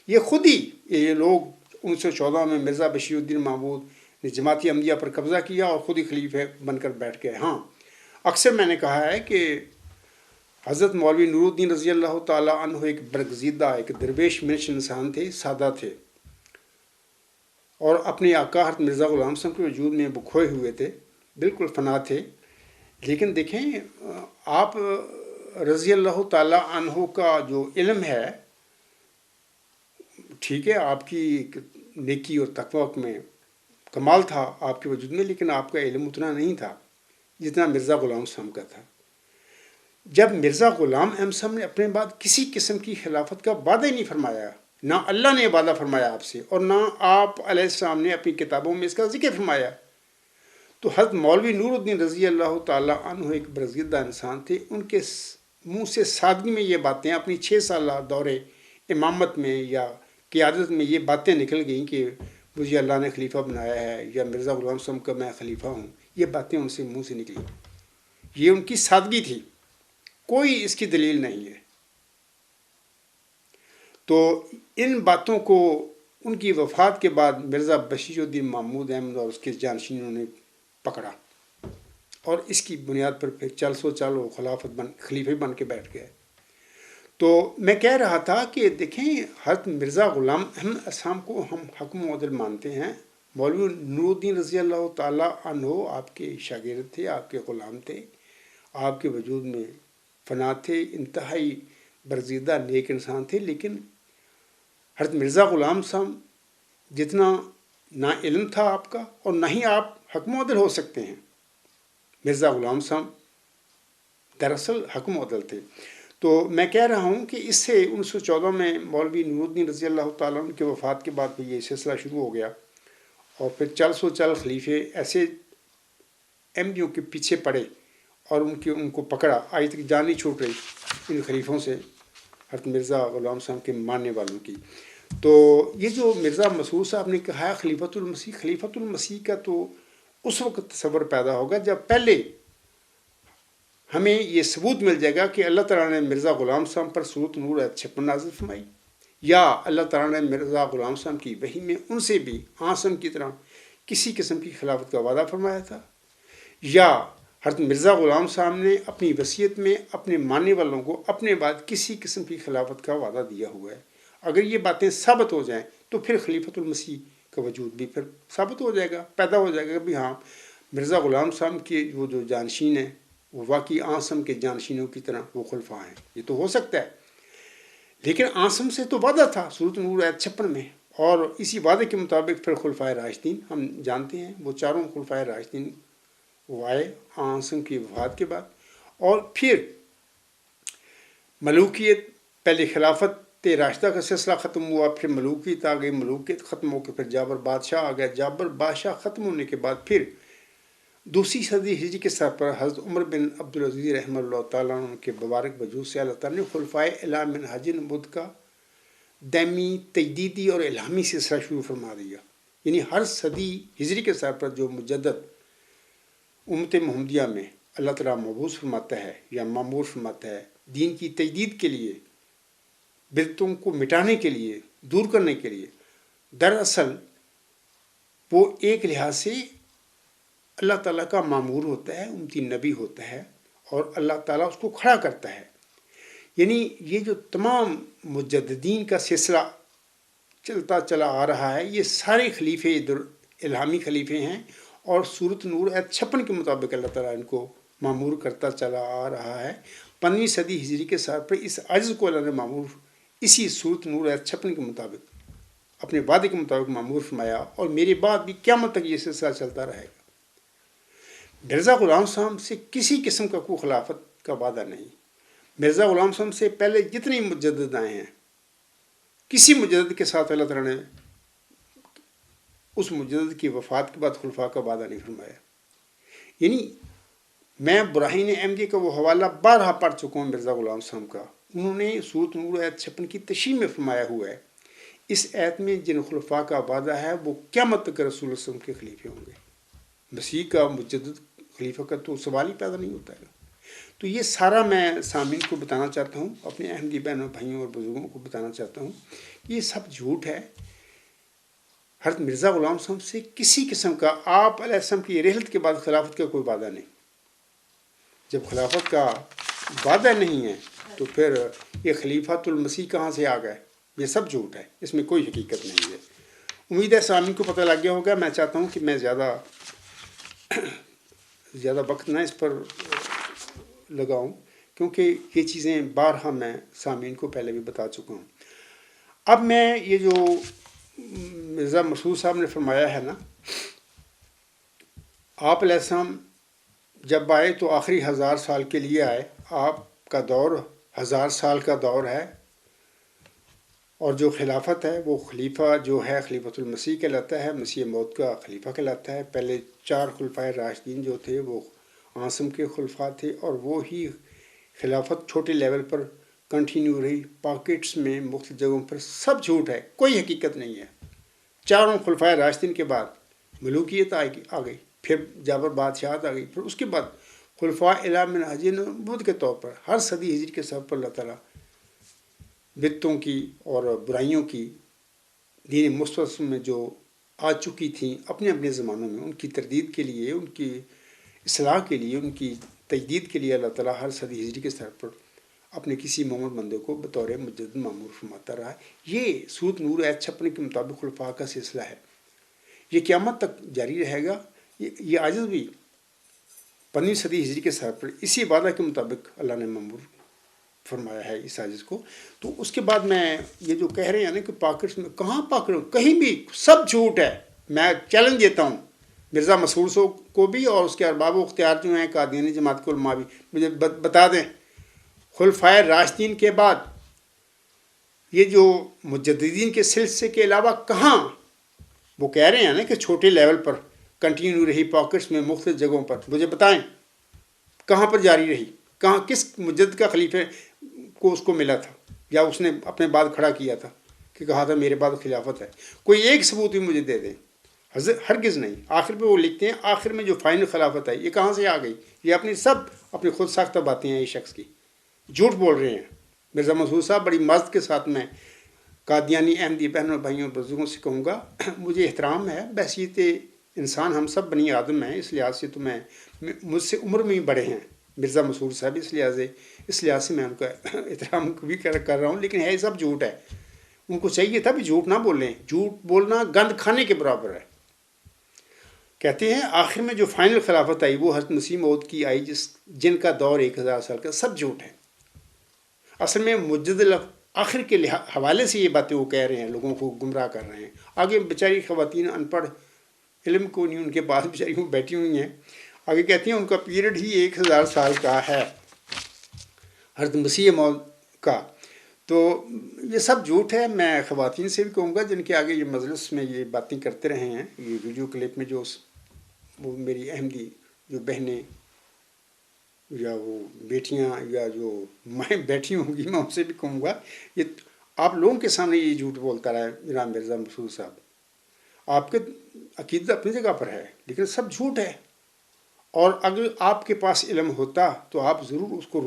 یہ خود ہی یہ لوگ 1914 میں مرزا بشیر الدین محمود نے جماعت احمدیہ پر قبضہ کیا اور خود ہی خلیفہ بن کر بیٹھ گئے۔ ہاں، اکثر میں نے کہا ہے کہ حضرت مولوی نور الدین رضی اللہ تعالیٰ عنہ ایک برگزیدہ، ایک درویش منش انسان تھے، سادہ تھے، اور اپنے آقا حضرت مرزا غلام صاحب کے وجود میں وہ کھوئے ہوئے تھے، بالکل فنا تھے۔ لیکن دیکھیں، آپ رضی اللہ تعالیٰ عنہ کا جو علم ہے، ٹھیک ہے آپ کی نیکی اور تقوی میں کمال تھا آپ کے وجود میں، لیکن آپ کا علم اتنا نہیں تھا جتنا مرزا غلام صاحب کا تھا۔ جب مرزا غلام احمد صاحب نے اپنے بعد کسی قسم کی خلافت کا وعدہ ہی نہیں فرمایا، نہ اللہ نے وعدہ فرمایا آپ سے، اور نہ آپ علیہ السلام نے اپنی کتابوں میں اس کا ذکر فرمایا، تو حضرت مولوی نور الدین رضی اللہ تعالیٰ عنہ ایک برگزیدہ انسان تھے، ان کے منہ سے سادگی میں یہ باتیں اپنی 6 سالہ دور امامت میں یا قیادت میں یہ باتیں نکل گئیں کہ مجھے اللہ نے خلیفہ بنایا ہے، یا مرزا غلام صاحب کا میں خلیفہ ہوں، یہ باتیں ان سے منہ سے نکلی، یہ ان کی سادگی تھی، کوئی اس کی دلیل نہیں ہے۔ تو ان باتوں کو ان کی وفات کے بعد مرزا بشیر الدین محمود احمد اور اس کے جانشینوں نے پکڑا، اور اس کی بنیاد پر پھر چل وہ خلیفہ بن کے بیٹھ گئے۔ تو میں کہہ رہا تھا کہ دیکھیں، حضرت مرزا غلام احمد السلام کو ہم حکم و عدل مانتے ہیں۔ مولوی نور الدین رضی اللہ تعالیٰ عنہ آپ کے شاگرد تھے، آپ کے غلام تھے، آپ کے وجود میں فنا تھے، انتہائی برگزیدہ نیک انسان تھے، لیکن حضرت مرزا غلام صاحب جتنا نہ علم تھا آپ کا، اور نہ ہی آپ حکم و عدل ہو سکتے ہیں۔ مرزا غلام صاحب دراصل حکم و عدل تھے۔ تو میں کہہ رہا ہوں کہ اس سے 1914 میں مولوی نور الدین رضی اللہ تعالیٰ عنہ کی وفات کے بعد پھر یہ سلسلہ شروع ہو گیا، اور پھر چل خلیفے ایسے احمدیوں کے پیچھے پڑے اور ان کو پکڑا، آج تک جان نہیں چھوٹ رہی ان خلیفوں سے، حضرت مرزا غلام صاحب کے ماننے والوں کی۔ تو یہ جو مرزا مسعود صاحب نے کہا ہے خلیفۃ المسیح کا تو اس وقت تصور پیدا ہوگا جب پہلے ہمیں یہ ثبوت مل جائے گا کہ اللہ تعالیٰ نے مرزا غلام صاحب پر سورۃ نور آیت 56 نازل فرمائی، یا اللہ تعالیٰ نے مرزا غلام صاحب کی وحی میں ان سے بھی آسم کی طرح کسی قسم کی خلافت کا وعدہ فرمایا تھا، یا حضرت مرزا غلام صاحب نے اپنی وصیت میں اپنے ماننے والوں کو اپنے بعد کسی قسم کی خلافت کا وعدہ دیا ہوا ہے. اگر یہ باتیں ثابت ہو جائیں تو پھر خلیفۃ المسیح کا وجود بھی پھر ثابت ہو جائے گا، پیدا ہو جائے گا کہ ہاں مرزا غلام صاحب کے وہ جو جانشین ہیں وہ واقعی آسم کے جانشینوں کی طرح وہ خلفاء ہیں. یہ تو ہو سکتا ہے، لیکن آسم سے تو وعدہ تھا سورۃ نور آیت 56 میں، اور اسی وعدے کے مطابق پھر خلفائے راشدین ہم جانتے ہیں وہ چاروں خلفائے راشدین وہ آئے آسم کی وفات کے بعد. اور پھر ملوکیت، پہلے خلافت راشدہ کا سلسلہ ختم ہوا، پھر ملوکیت آ گئی، ملوکیت ختم ہو کے پھر جابر بادشاہ آ گیا، جابر بادشاہ ختم ہونے کے بعد پھر دوسری صدی ہجری کے سر پر حضرت عمر بن عبدالعزیز رحمہ اللہ تعالیٰ عنہ کے مبارک وجود سے اللہ تعالیٰ نے خلفائے اعلی منہج نبوت کا دائمی، تجدیدی اور الہامی سلسلہ شروع فرما دیا. یعنی ہر صدی ہجری کے سر پر جو مجدد امت محمدیہ میں اللہ تعالیٰ مبعوث فرماتا ہے یا مامور فرماتا ہے دین کی تجدید کے لیے، بدعتوں کو مٹانے کے لیے، دور کرنے کے لیے، دراصل وہ ایک لحاظ سے اللہ تعالیٰ کا مامور ہوتا ہے، امتی نبی ہوتا ہے، اور اللہ تعالیٰ اس کو کھڑا کرتا ہے. یعنی یہ جو تمام مجددین کا سلسلہ چلتا چلا آ رہا ہے یہ سارے خلیفے الہامی خلیفے ہیں، اور سورۃ نور آیت 56 کے مطابق اللہ تعالیٰ ان کو معمور کرتا چلا آ رہا ہے. 15ویں صدی ہجری کے سر پر اس عجز کو اللہ نے معمور اسی سورۃ نور آیت 56 کے مطابق اپنے وعدے کے مطابق معمور فرمایا، اور میرے بعد بھی قیامت تک یہ سلسلہ چلتا رہے گا. مرزا غلام صاحب سے کسی قسم کا کوئی خلافت کا وعدہ نہیں. مرزا غلام صاحب سے پہلے جتنے مجدد آئے ہیں کسی مجدد کے ساتھ اللہ تعالیٰ نے اس مجدد کی وفات کے بعد خلفاء کا وعدہ نہیں فرمایا. یعنی میں براہین احمدی کا وہ حوالہ بارہا پڑھ چکا ہوں مرزا غلام صاحب کا. انہوں نے سورۃ نور آیت 56 کی تشریح میں فرمایا ہوا ہے اس آیت میں جن خلفاء کا وعدہ ہے وہ قیامت تک رسول اللہ صلی اللہ علیہ وسلم کے خلیفے ہوں گے. مسیح کا مجدد خلیفہ کا تو سوال ہی پیدا نہیں ہوتا ہے. تو یہ سارا میں سامعین کو بتانا چاہتا ہوں، اپنے احمدی بہنوں بھائیوں اور بزرگوں کو بتانا چاہتا ہوں کہ یہ سب جھوٹ ہے. حضرت مرزا غلام صاحب سے کسی قسم کا آپ علیہ السلام کی رحلت کے بعد خلافت کا کوئی وعدہ نہیں. جب خلافت کا وعدہ نہیں ہے تو پھر یہ خلیفۃ المسیح کہاں سے آ گئے؟ یہ سب جھوٹ ہے، اس میں کوئی حقیقت نہیں ہے. امید ہے سامعین کو پتہ لگ گیا ہوگا. میں چاہتا ہوں کہ میں زیادہ وقت نہ اس پر لگاؤں، کیونکہ یہ چیزیں بارہا میں سامعین کو پہلے بھی بتا چکا ہوں. اب میں یہ جو مرزا مسعود صاحب نے فرمایا ہے نا، آپ علیہ السلام جب آئے تو آخری 1000 سال کے لیے آئے. آپ کا دور 1000 سال کا دور ہے، اور جو خلافت ہے وہ خلیفہ جو ہے خلیفۃ المسیح کہلاتا ہے، مسیح موعود کا خلیفہ کہلاتا ہے. پہلے 4 خلفائے راشدین جو تھے وہ آسم کے خلفاء تھے، اور وہی خلافت چھوٹے لیول پر کنٹینیو رہی. پاکٹس میں مختلف جگہوں پر سب جھوٹ ہے، کوئی حقیقت نہیں ہے. 4 خلفائے راشدین کے بعد ملوکیت آ گئی، پھر جابر بادشاہت آ گئی، پھر اس کے بعد خلفاء اعلی منہج نبوت کے طور پر ہر صدی ہجری کے سب پر اللہ تعالیٰ بدعتوں کی اور برائیوں کی دین مستقبل میں جو آ چکی تھیں اپنے اپنے زمانوں میں، ان کی تردید کے لیے، ان کی اصلاح کے لیے، ان کی تجدید کے لیے اللہ تعالیٰ ہر صدی ہجری کے سر پر اپنے کسی مومن بندے کو بطور مجدد معمور فرماتا رہا ہے. یہ سورۃ نور آیت 56 کے مطابق خلفاء کا سلسلہ ہے، یہ قیامت تک جاری رہے گا. یہ عاجز بھی 15ویں صدی ہجری کے سر پر اسی وعدہ کے مطابق اللہ نے معمور فرمایا ہے اس عاجز کو. تو اس کے بعد میں یہ جو کہہ رہے ہیں نا کہ پاکٹس میں، کہاں پکڑوں؟ کہیں بھی سب جھوٹ ہے. میں چیلنج دیتا ہوں مرزا مسعود کو بھی اور اس کے ارباب و اختیار جو ہیں قادیانی جماعت کے علماء بھی، مجھے بتا دیں خلفائے راشدین کے بعد یہ جو مجددین کے سلسلے کے علاوہ کہاں، وہ کہہ رہے ہیں نا کہ چھوٹے لیول پر کنٹینیو رہی پاکٹس میں مختلف جگہوں پر، مجھے بتائیں کہاں پر جاری رہی؟ کہاں کس مجدد کا خلیفہ کو اس کو ملا تھا یا اس نے اپنے بعد کھڑا کیا تھا کہ کہا تھا میرے بعد خلافت ہے؟ کوئی ایک ثبوت بھی مجھے دے دیں. ہرگز نہیں. آخر پہ وہ لکھتے ہیں آخر میں جو فائنل خلافت ہے یہ کہاں سے آ گئی؟ یہ اپنی خود ساختہ باتیں ہیں. یہ شخص کی جھوٹ بول رہے ہیں. مرزا مسعود صاحب بڑی مزد کے ساتھ میں قادیانی احمدی بہنوں بھائیوں اور بزرگوں سے کہوں گا، مجھے احترام ہے، بحیثیت انسان ہم سب بنی آدم ہیں، اس لحاظ سے تو مجھ سے عمر میں ہی بڑے ہیں مرزا مسرور صاحب، اس لحاظ سے میں ان کا احترام بھی کر رہا ہوں، لیکن ہے سب جھوٹ ہے. ان کو چاہیے تھا بھی جھوٹ نہ بولیں، جھوٹ بولنا گند کھانے کے برابر ہے. کہتے ہیں آخر میں جو فائنل خلافت آئی وہ حضرت مسیح موعود کی آئی، جن کا دور 1000 سال کا. سب جھوٹ ہے. اصل میں مجدد آخر کے حوالے سے یہ باتیں وہ کہہ رہے ہیں، لوگوں کو گمراہ کر رہے ہیں. آگے بیچاری خواتین ان پڑھ، علم کو نہیں ان کے پاس، بیچاری بیٹھی ہوئی ہیں. آگے کہتی ہیں ان کا پیریڈ ہی 1000 سال کا ہے حضرت مسیح موعود کا. تو یہ سب جھوٹ ہے. میں خواتین سے بھی کہوں گا جن کے آگے یہ مجلس میں یہ باتیں کرتے رہے ہیں، یہ ویڈیو کلپ میں جو وہ میری احمدی جو بہنیں یا وہ بیٹیاں یا جو مائیں بیٹھی ہوں گی، میں ان سے بھی کہوں گا یہ آپ لوگوں کے سامنے یہ جھوٹ بولتا رہا ہے جناب مرزا مسرور صاحب. آپ کے عقیدت اپنی جگہ پر ہے لیکن سب جھوٹ ہے. اور اگر آپ کے پاس علم ہوتا تو آپ ضرور اس کو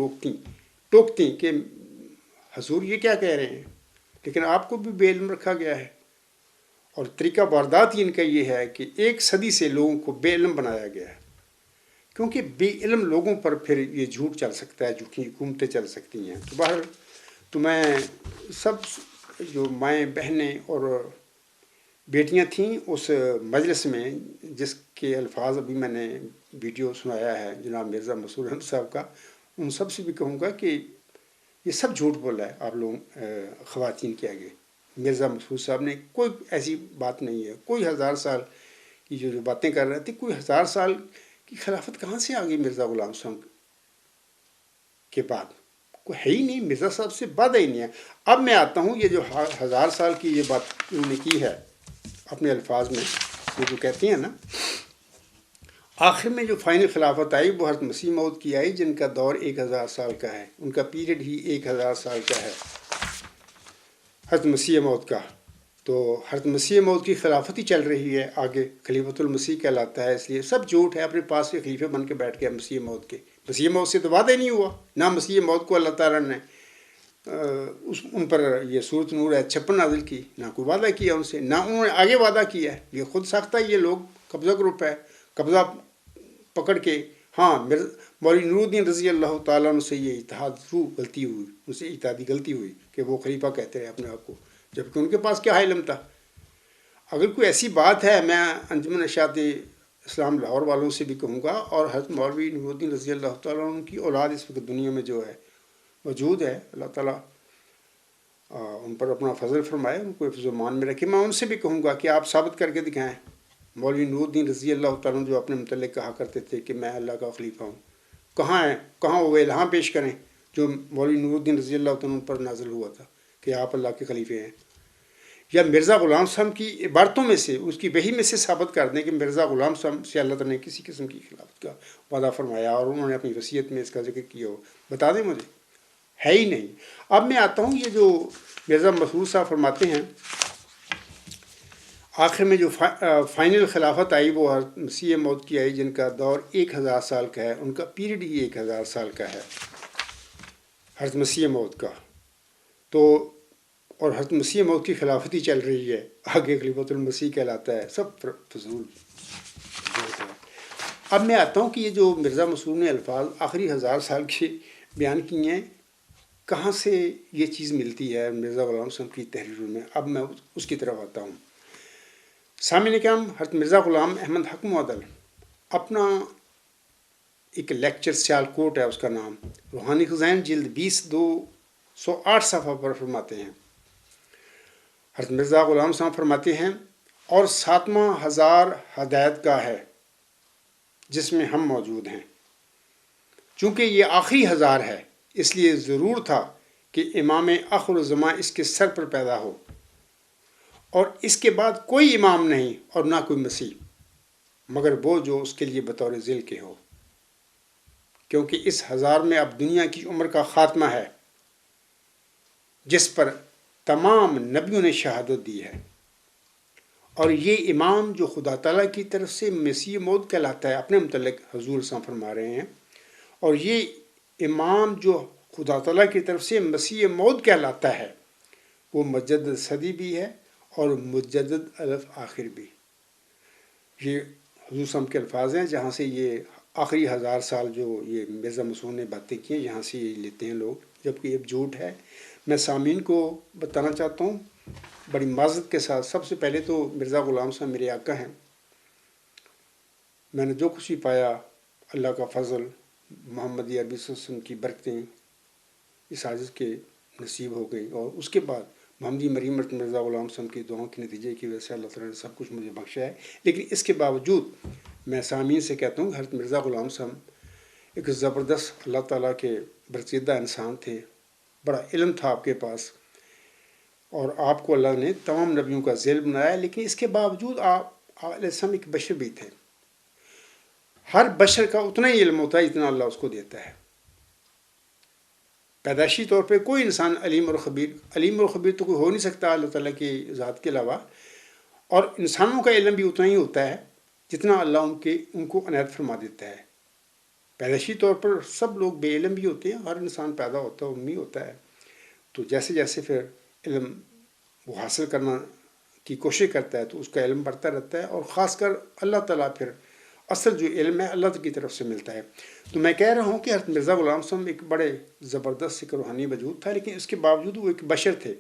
ٹوکتی کہ حضور یہ کیا کہہ رہے ہیں. لیکن آپ کو بھی بے علم رکھا گیا ہے، اور طریقہ واردات ان کا یہ ہے کہ 1 صدی سے لوگوں کو بے علم بنایا گیا ہے. کیونکہ بے علم لوگوں پر پھر یہ جھوٹ چل سکتا ہے، جھوٹی حکومتیں چل سکتی ہیں. تو بہر تو میں سب جو مائیں بہنیں اور بیٹیاں تھیں اس مجلس میں، جس کے الفاظ ابھی میں نے ویڈیو سنایا ہے جناب مرزا مسرور احمد صاحب کا، ان سب سے بھی کہوں گا کہ یہ سب جھوٹ بول رہا ہے آپ لوگ خواتین کے آگے. مرزا مسرور صاحب نے کوئی ایسی بات نہیں ہے. کوئی 1000 سال کی جو باتیں کر رہے تھے، کوئی 1000 سال کی خلافت کہاں سے آ گئی مرزا غلام صاحب کے بعد؟ کوئی ہے ہی نہیں، مرزا صاحب سے بعد ہی نہیں ہے. اب میں آتا ہوں یہ جو 1000 سال کی یہ بات انہوں نے کی ہے اپنے الفاظ میں، یہ جو کہتے ہیں نا آخر میں جو فائنل خلافت آئی وہ حضرت مسیح موعود کی آئی، جن کا دور 1000 سال کا ہے. ان کا پیریڈ ہی 1000 سال کا ہے حضرت مسیح موعود کا. تو حضرت مسیح موعود کی خلافت ہی چل رہی ہے آگے، خلیفۃ المسیح کہلاتا ہے. اس لیے سب جھوٹ ہے. اپنے پاس سے خلیفہ بن کے بیٹھ گیا مسیح موعود کے. مسیح موعود سے تو وعدہ ہی نہیں ہوا، نہ مسیح موعود کو اللہ تعالیٰ نے ان پر یہ سورۃ نور 56 نازل کی، نہ کوئی وعدہ کیا ان سے، نہ انہوں نے آگے وعدہ کیا ہے. یہ خود ساختہ یہ لوگ قبضہ گروپ ہے. قبضہ پکڑ کے ہاں مولوی نور الدین رضی اللہ تعالیٰ عنہ سے یہ غلطی ہوئی، ان سے اتحادی غلطی ہوئی کہ وہ خلیفہ کہتے رہے اپنے آپ کو، جبکہ ان کے پاس کیا علم تھا. اگر کوئی ایسی بات ہے، میں انجمن اشاعت اسلام لاہور والوں سے بھی کہوں گا، اور حضرت مولوی نور الدین رضی اللہ تعالیٰ عنہ کی اولاد اس وقت دنیا میں جو ہے موجود ہے، اللہ تعالیٰ ان پر اپنا فضل فرمائے، ان کو حفظ و امان میں رکھے. میں ان سے بھی کہوں گا کہ آپ ثابت کر کے دکھائیں. مولوی نور الدین رضی اللہ تعالیٰ عنہ جو اپنے متعلق کہا کرتے تھے کہ میں اللہ کا خلیفہ ہوں، کہاں ہیں؟ کہاں وہ الہام پیش کریں جو مولوی نور الدین رضی اللہ تعالیٰ عنہ پر نازل ہوا تھا کہ آپ اللہ کے خلیفے ہیں. یا مرزا غلام صاحب کی عبارتوں میں سے، اس کی وحی میں سے ثابت کر دیں کہ مرزا غلام صاحب سے اللہ تعالیٰ نے کسی قسم کی خلافت کا وعدہ فرمایا اور انہوں نے اپنی وصیت میں اس کا ذکر کیا ہو. بتا دیں مجھے. ہے ہی نہیں. اب میں آتا ہوں یہ جو مرزا مسرور صاحب فرماتے ہیں آخر میں جو فائنل خلافت آئی وہ حضرت مسیح موعود کی آئی، جن کا دور 1000 سال کا ہے. ان کا پیریڈ ہی 1000 سال کا ہے حضرت مسیح موعود کا. تو اور حضرت مسیح موعود کی خلافت ہی چل رہی ہے آگے، خلیفۃ المسیح کہلاتا ہے. سب فضول. اب میں آتا ہوں کہ یہ جو مرزا مسرور نے الفاظ آخری 1000 سال کے بیان کیے ہیں، کہاں سے یہ چیز ملتی ہے مرزا غلام صاحب کی تحریروں میں. اب میں اس کی طرف آتا ہوں. سامعین کرام، حضرت مرزا غلام احمد حق معدل اپنا ایک لیکچر سیالکوٹ ہے اس کا نام، روحانی خزائن جلد 20 208 صفحہ پر فرماتے ہیں. حضرت مرزا غلام صاحب فرماتے ہیں اور 7واں ہزار ہدایت گاہ ہے جس میں ہم موجود ہیں. چونکہ یہ آخری ہزار ہے اس لیے ضرور تھا کہ امام آخر الزماں اس کے سر پر پیدا ہو، اور اس کے بعد کوئی امام نہیں اور نہ کوئی مسیح مگر وہ جو اس کے لیے بطور ذل کے ہو. کیونکہ اس ہزار میں اب دنیا کی عمر کا خاتمہ ہے جس پر تمام نبیوں نے شہادت دی ہے، اور یہ امام جو خدا تعالیٰ کی طرف سے مسیح موعود کہلاتا ہے، اپنے متعلق حضور صلی اللہ علیہ وسلم فرما رہے ہیں، اور یہ امام جو خدا تعالیٰ کی طرف سے مسیح موعود کہلاتا ہے وہ مجدد صدی بھی ہے اور مجدد الف آخر بھی. یہ حضور صلی اللہ علیہ وسلم کے الفاظ ہیں جہاں سے یہ آخری 1000 سال جو یہ مرزا مسعود نے باتیں کی ہیں یہاں سے یہ لیتے ہیں لوگ، جبکہ یہ جھوٹ ہے۔ میں سامعین کو بتانا چاہتا ہوں بڑی معذرت کے ساتھ، سب سے پہلے تو مرزا غلام صاحب میرے آقا ہیں۔ میں نے جو کچھ بھی پایا اللہ کا فضل، محمد عربی صلی اللہ علیہ وسلم کی برکتیں اس عاجز کے نصیب ہو گئی، اور اس کے بعد محمدی مریم مرزا غلام صاحب کی دعاؤں کے نتیجے کی وجہ سے اللہ تعالیٰ نے سب کچھ مجھے بخشا ہے۔ لیکن اس کے باوجود میں سامعین سے کہتا ہوں کہ حضرت مرزا غلام صاحب ایک زبردست اللہ تعالیٰ کے برگزیدہ انسان تھے، بڑا علم تھا آپ کے پاس، اور آپ کو اللہ نے تمام نبیوں کا ذیل بنایا، لیکن اس کے باوجود آپ علیہ السلام ایک بشر بھی تھے۔ ہر بشر کا اتنا ہی علم ہوتا ہے جتنا اللہ اس کو دیتا ہے۔ پیدائشی طور پہ کوئی انسان علیم اور خبیر تو کوئی ہو نہیں سکتا اللہ تعالیٰ کی ذات کے علاوہ، اور انسانوں کا علم بھی اتنا ہی ہوتا ہے جتنا اللہ ان کو عنایت فرما دیتا ہے۔ پیدائشی طور پر سب لوگ بے علم بھی ہوتے ہیں، ہر انسان پیدا ہوتا ہے امی ہوتا ہے، تو جیسے جیسے پھر علم وہ حاصل کرنا کی کوشش کرتا ہے تو اس کا علم بڑھتا رہتا ہے، اور خاص کر اللہ تعالیٰ پھر اصل جو علم ہے اللہ کی طرف سے ملتا ہے۔ تو میں کہہ رہا ہوں کہ حضرت مرزا غلام صاحب ایک بڑے زبردست ایک روحانی وجود تھا، لیکن اس کے باوجود وہ ایک بشر تھے۔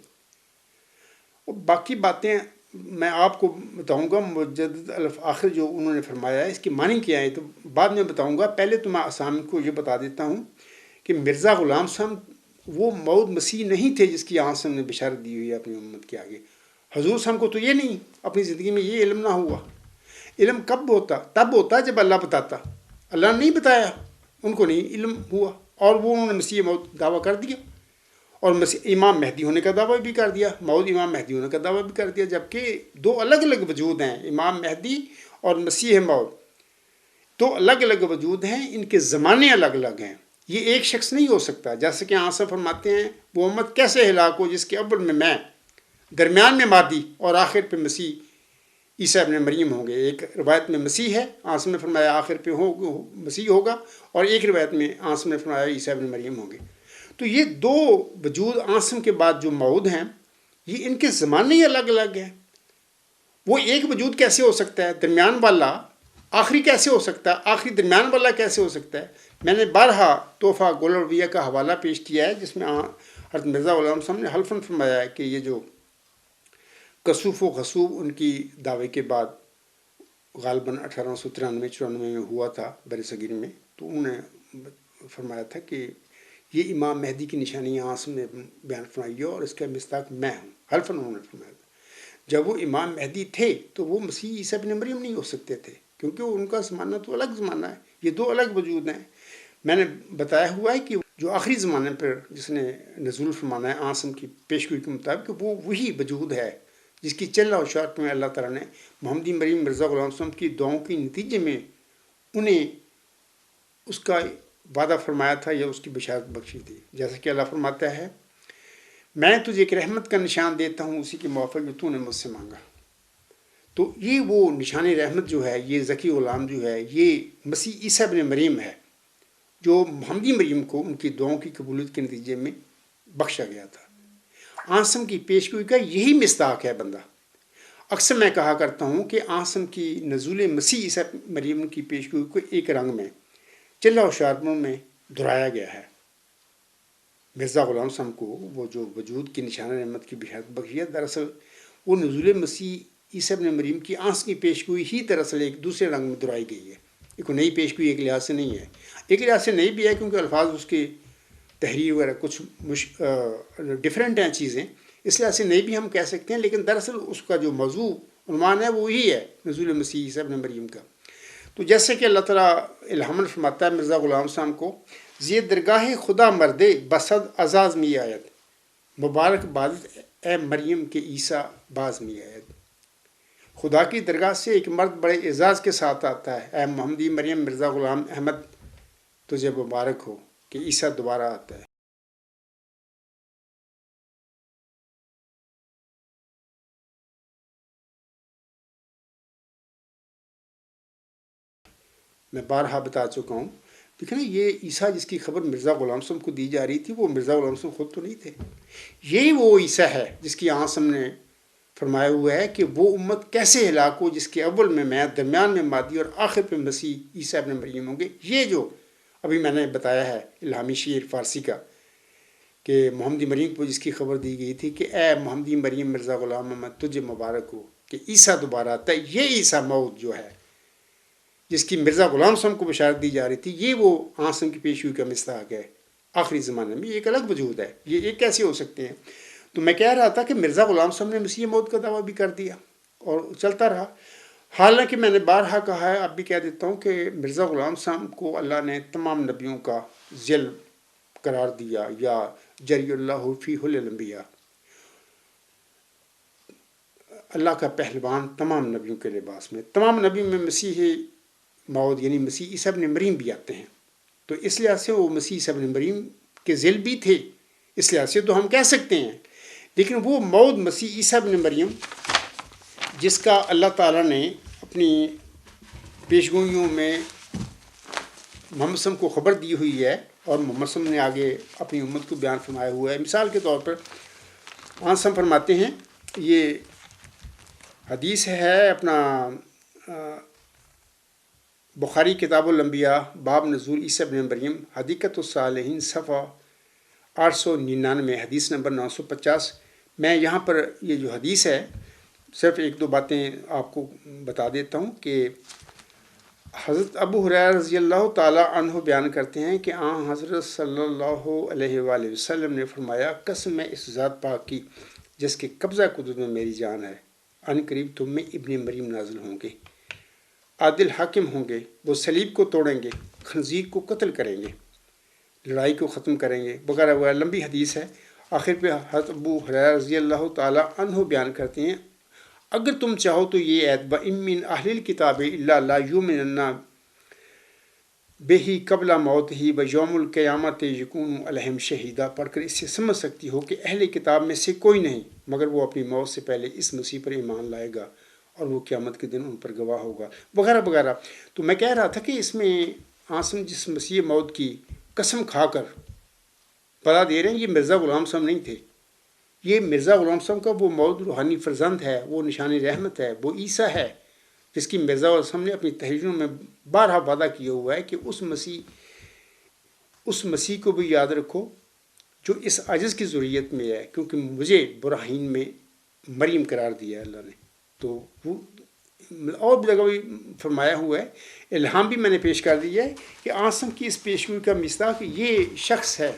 اور باقی باتیں میں آپ کو بتاؤں گا، مجدد آخر جو انہوں نے فرمایا ہے اس کی معنی کیا ہے تو بعد میں بتاؤں گا۔ پہلے تو میں اسام کو یہ بتا دیتا ہوں کہ مرزا غلام صاحب وہ موعود مسیح نہیں تھے جس کی آنسم نے بشارت دی ہوئی ہے اپنی امت کے آگے۔ حضور صاحب کو تو یہ نہیں، اپنی زندگی میں یہ علم نہ ہوا۔ علم کب ہوتا؟ تب ہوتا جب اللہ بتاتا۔ اللہ نے نہیں بتایا، ان کو نہیں علم ہوا، اور وہ انہوں نے مسیح موعود دعویٰ کر دیا، اور امام مہدی ہونے کا دعویٰ بھی کر دیا، موعود امام مہدی ہونے کا دعویٰ بھی کر دیا، جبکہ دو الگ الگ وجود ہیں، امام مہدی اور مسیح موعود، دو الگ الگ وجود ہیں، ان کے زمانے الگ الگ ہیں، یہ ایک شخص نہیں ہو سکتا۔ جیسے کہ آنسر فرماتے ہیں وہ امت کیسے ہلاک ہو جس کے اول میں، درمیان میں مادی، اور آخر پہ مسیح عیسیٰ ابن مریم ہوں گے۔ ایک روایت میں مسیح ہے، آنسر میں فرمایا آخر پہ مسیح ہوگا، اور ایک روایت میں آنسر میں فرمایا عیسیٰ ابن مریم ہوں گے۔ تو یہ دو وجود آنسم کے بعد جو موعود ہیں، یہ ان کے زمانے ہی الگ الگ ہیں۔ وہ ایک وجود کیسے ہو سکتا ہے؟ درمیان والا آخری کیسے ہو سکتا ہے؟ آخری درمیان والا کیسے ہو سکتا ہے؟ میں نے بارہا تحفہ گل الرویہ کا حوالہ پیش کیا ہے، جس میں حضرت مرزا غلام صاحب نے حلفاً فرمایا ہے کہ یہ جو کسوف و غصوب ان کی دعوے کے بعد غالباً 1893-94 میں ہوا تھا بر صغیر میں، تو انہوں نے فرمایا تھا کہ یہ امام مہدی کی نشانی آنسم نے بیان فرمائی ہے، اور اس کا مصداق میں ہوں، حلفاً انہوں نے فرمایا تھا۔ جب وہ امام مہدی تھے تو وہ مسیح عیسیٰ ابن مریم نہیں ہو سکتے تھے، کیونکہ ان کا زمانہ تو الگ زمانہ ہے، یہ دو الگ وجود ہیں۔ میں نے بتایا ہوا ہے کہ جو آخری زمانے پر جس نے نزول فرمانا ہے آنسم کی پیشگوئی کے مطابق، وہ وہی وجود ہے جس کی چل و شارت میں اللہ تعالیٰ نے محمدی مریم مرزا غلام صاحب کی دعاؤں کے نتیجے میں انہیں اس کا وعدہ فرمایا تھا یا اس کی بشارت بخشی تھی۔ جیسا کہ اللہ فرماتا ہے، میں تجھے ایک رحمت کا نشان دیتا ہوں اسی کے موافق جو تو نے مجھ سے مانگا۔ تو یہ وہ نشان رحمت جو ہے، یہ ذکی غلام جو ہے، یہ مسیح عیسیٰ ابن مریم ہے جو محمدی مریم کو ان کی دعاؤں کی قبولیت کے نتیجے میں بخشا گیا تھا۔ آنسم کی پیشگوئی کا یہی مصداق ہے بندہ۔ اکثر میں کہا کرتا ہوں کہ آنسم کی نزول مسیح عیسیٰ مریم کی پیشگوئی کو ایک رنگ میں چلہ و شاربوں میں دہرایا گیا ہے۔ مرزا غلام صاحب کو وہ جو وجود کی نشان رحمت کی بشارت بخشی ہے، دراصل وہ نزول مسیح عیسیٰ ابن مریم کی آنس کی پیشگوئی ہی دراصل ایک دوسرے رنگ میں دہرائی گئی ہے۔ ایک نئی پیشگوئی ایک لحاظ سے نہیں ہے، ایک لحاظ سے نئی بھی ہے کیونکہ الفاظ اس کی تحریر وغیرہ کچھ ڈفرینٹ ہیں چیزیں، اس لحاظ سے نئی بھی ہم کہہ سکتے ہیں، لیکن دراصل اس کا جو موضوع عنوان ہے وہ وہی ہے، نزول مسیح عیسیٰ ابن مریم کا۔ تو جیسے کہ اللہ تعالیٰ الہاماً فرماتا ہے مرزا غلام صاحب کو، زی درگاہ خدا مردے بسد اعزاز می آیت، مبارک باد اے مریم کے عیسیٰ باز می آیت۔ خدا کی درگاہ سے ایک مرد بڑے اعزاز کے ساتھ آتا ہے، اے محمدی مریم مرزا غلام احمد تجھے مبارک ہو کہ عیسیٰ دوبارہ آتا ہے۔ میں بارہا بتا چکا ہوں، دیکھیں نا، یہ عیسیٰ جس کی خبر مرزا غلام صاحب کو دی جا رہی تھی، وہ مرزا غلام صاحب خود تو نہیں تھے، یہی وہ عیسیٰ ہے جس کی آنسم نے فرمایا ہوا ہے کہ وہ امت کیسے ہلاک ہو جس کے اول میں درمیان میں مادی اور آخر پہ مسیح عیسیٰ ابن مریم ہوں گے. یہ جو ابھی میں نے بتایا ہے الہامی شعر فارسی کا کہ محمدی مریم کو جس کی خبر دی گئی تھی کہ اے محمدی مریم مرزا غلام محمد تجھے مبارک ہو کہ عیسیٰ دوبارہ آتا ہے. یہ عیسیٰ موعود جو ہے جس کی مرزا غلام صاحب کو بشارت دی جا رہی تھی، یہ وہ آسم کی پیشگوئی کا مصداق ہے آخری زمانے میں. یہ ایک الگ وجود ہے. یہ کیسے ہو سکتے ہیں؟ تو میں کہہ رہا تھا کہ مرزا غلام صاحب نے مسیح موعود کا دعویٰ بھی کر دیا اور چلتا رہا. حالانکہ میں نے بارہا کہا ہے، اب بھی کہہ دیتا ہوں کہ مرزا غلام صاحب کو اللہ نے تمام نبیوں کا ذیل قرار دیا، یا جری اللہ فی الانبیاء، اللہ کا پہلوان تمام نبیوں کے لباس میں. تمام نبیوں میں مسیح موعود یعنی مسیح عیسیٰ ابن مریم بھی آتے ہیں. تو اس لحاظ سے وہ مسیح عیسیٰ ابن مریم کے ذیل بھی تھے، اس لحاظ سے تو ہم کہہ سکتے ہیں. لیکن وہ موعود مسیح عیسیٰ ابن مریم جس کا اللہ تعالیٰ نے اپنی پیشگوئیوں میں محمد صلی کو خبر دی ہوئی ہے اور محمد صلی نے آگے اپنی امت کو بیان فرمایا ہوا ہے. مثال کے طور پر آن فرماتے ہیں، یہ حدیث ہے اپنا بخاری کتاب الانبیاء باب نزول عیسیٰ ابن مریم حدیقۃ الصالحین صفحہ 899 حدیث نمبر 950. میں یہاں پر یہ جو حدیث ہے صرف ایک دو باتیں آپ کو بتا دیتا ہوں کہ حضرت ابو ہریرہ رضی اللہ تعالیٰ عنہ بیان کرتے ہیں کہ حضرت صلی اللہ علیہ وآلہ وسلم نے فرمایا، قسم میں اس ذات پاک کی جس کے قبضہ قدرت میں میری جان ہے، ان قریب تم میں ابن مریم نازل ہوں گے، عادل حاکم ہوں گے، وہ صلیب کو توڑیں گے، خنزیر کو قتل کریں گے، لڑائی کو ختم کریں گے، وغیرہ وغیرہ. لمبی حدیث ہے. آخر پہ حضرت ابو ہریرہ رضی اللہ تعالیٰ عنہ بیان کرتے ہیں، اگر تم چاہو تو یہ آیت وَإِن مِّنْ أَهْلِ الْكِتَابِ إِلَّا لَا يُؤْمِنَنَّ بِهِ قَبْلَ مَوْتِهِ وَيَوْمُ الْقِيَامَةِ يَكُونُ عَلَيْهِمْ شَهِيدًا پڑھ کر اس سے سمجھ سکتی ہو کہ اہل کتاب میں سے کوئی نہیں مگر وہ اپنی موت سے پہلے اس مسیح پر ایمان لائے گا اور وہ قیامت کے دن ان پر گواہ ہوگا، وغیرہ وغیرہ. تو میں کہہ رہا تھا کہ اس میں آسم جس مسیح موعود کی قسم کھا کر بتا دے رہے ہیں، یہ مرزا غلام صاحب نہیں تھے. یہ مرزا غلام صاحب کا وہ موعود روحانی فرزند ہے، وہ نشان رحمت ہے، وہ عیسیٰ ہے جس کی مرزا غلام صاحب نے اپنی تحریروں میں بارہا وعدہ کیا ہوا ہے کہ اس مسیح کو بھی یاد رکھو جو اس عجز کی ضروریت میں ہے، کیونکہ مجھے براہین میں مریم قرار دیا ہے اللہ نے. تو وہ اور بھی جگہ بھی فرمایا ہوا ہے، الہام بھی میں نے پیش کر دیا ہے کہ آسم کی اس پیشگوئی کا مصداق یہ شخص ہے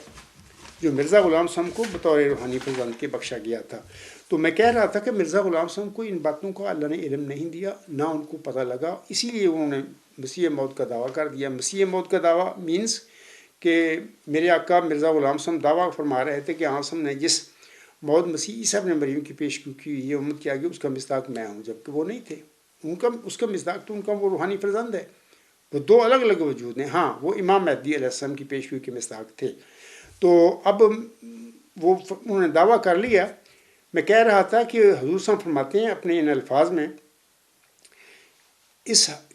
جو مرزا غلام صاحب کو بطور روحانی فرزند کے بخشا گیا تھا. تو میں کہہ رہا تھا کہ مرزا غلام صاحب کو ان باتوں کا اللہ نے علم نہیں دیا، نہ ان کو پتہ لگا، اسی لیے انہوں نے مسیح موعود کا دعویٰ کر دیا. مسیح موعود کا دعویٰ مینس کہ میرے آقا مرزا غلام صاحب دعویٰ فرما رہے تھے کہ آسم نے جس موعود مسیح عیسیٰ ابن مریم کی پیشگوئی کی یہ امت کے آگے اس کا مصداق میں ہوں، جبکہ وہ نہیں تھے. اس کا مصداق تو ان کا وہ روحانی فرزند ہے. وہ دو الگ الگ وجود ہیں. ہاں، وہ امام مہدی علیہ السلام کی پیشگوئی کے مصداق تھے. تو اب وہ انہوں نے دعویٰ کر لیا. میں کہہ رہا تھا کہ حضور صاحب فرماتے ہیں اپنے ان الفاظ میں،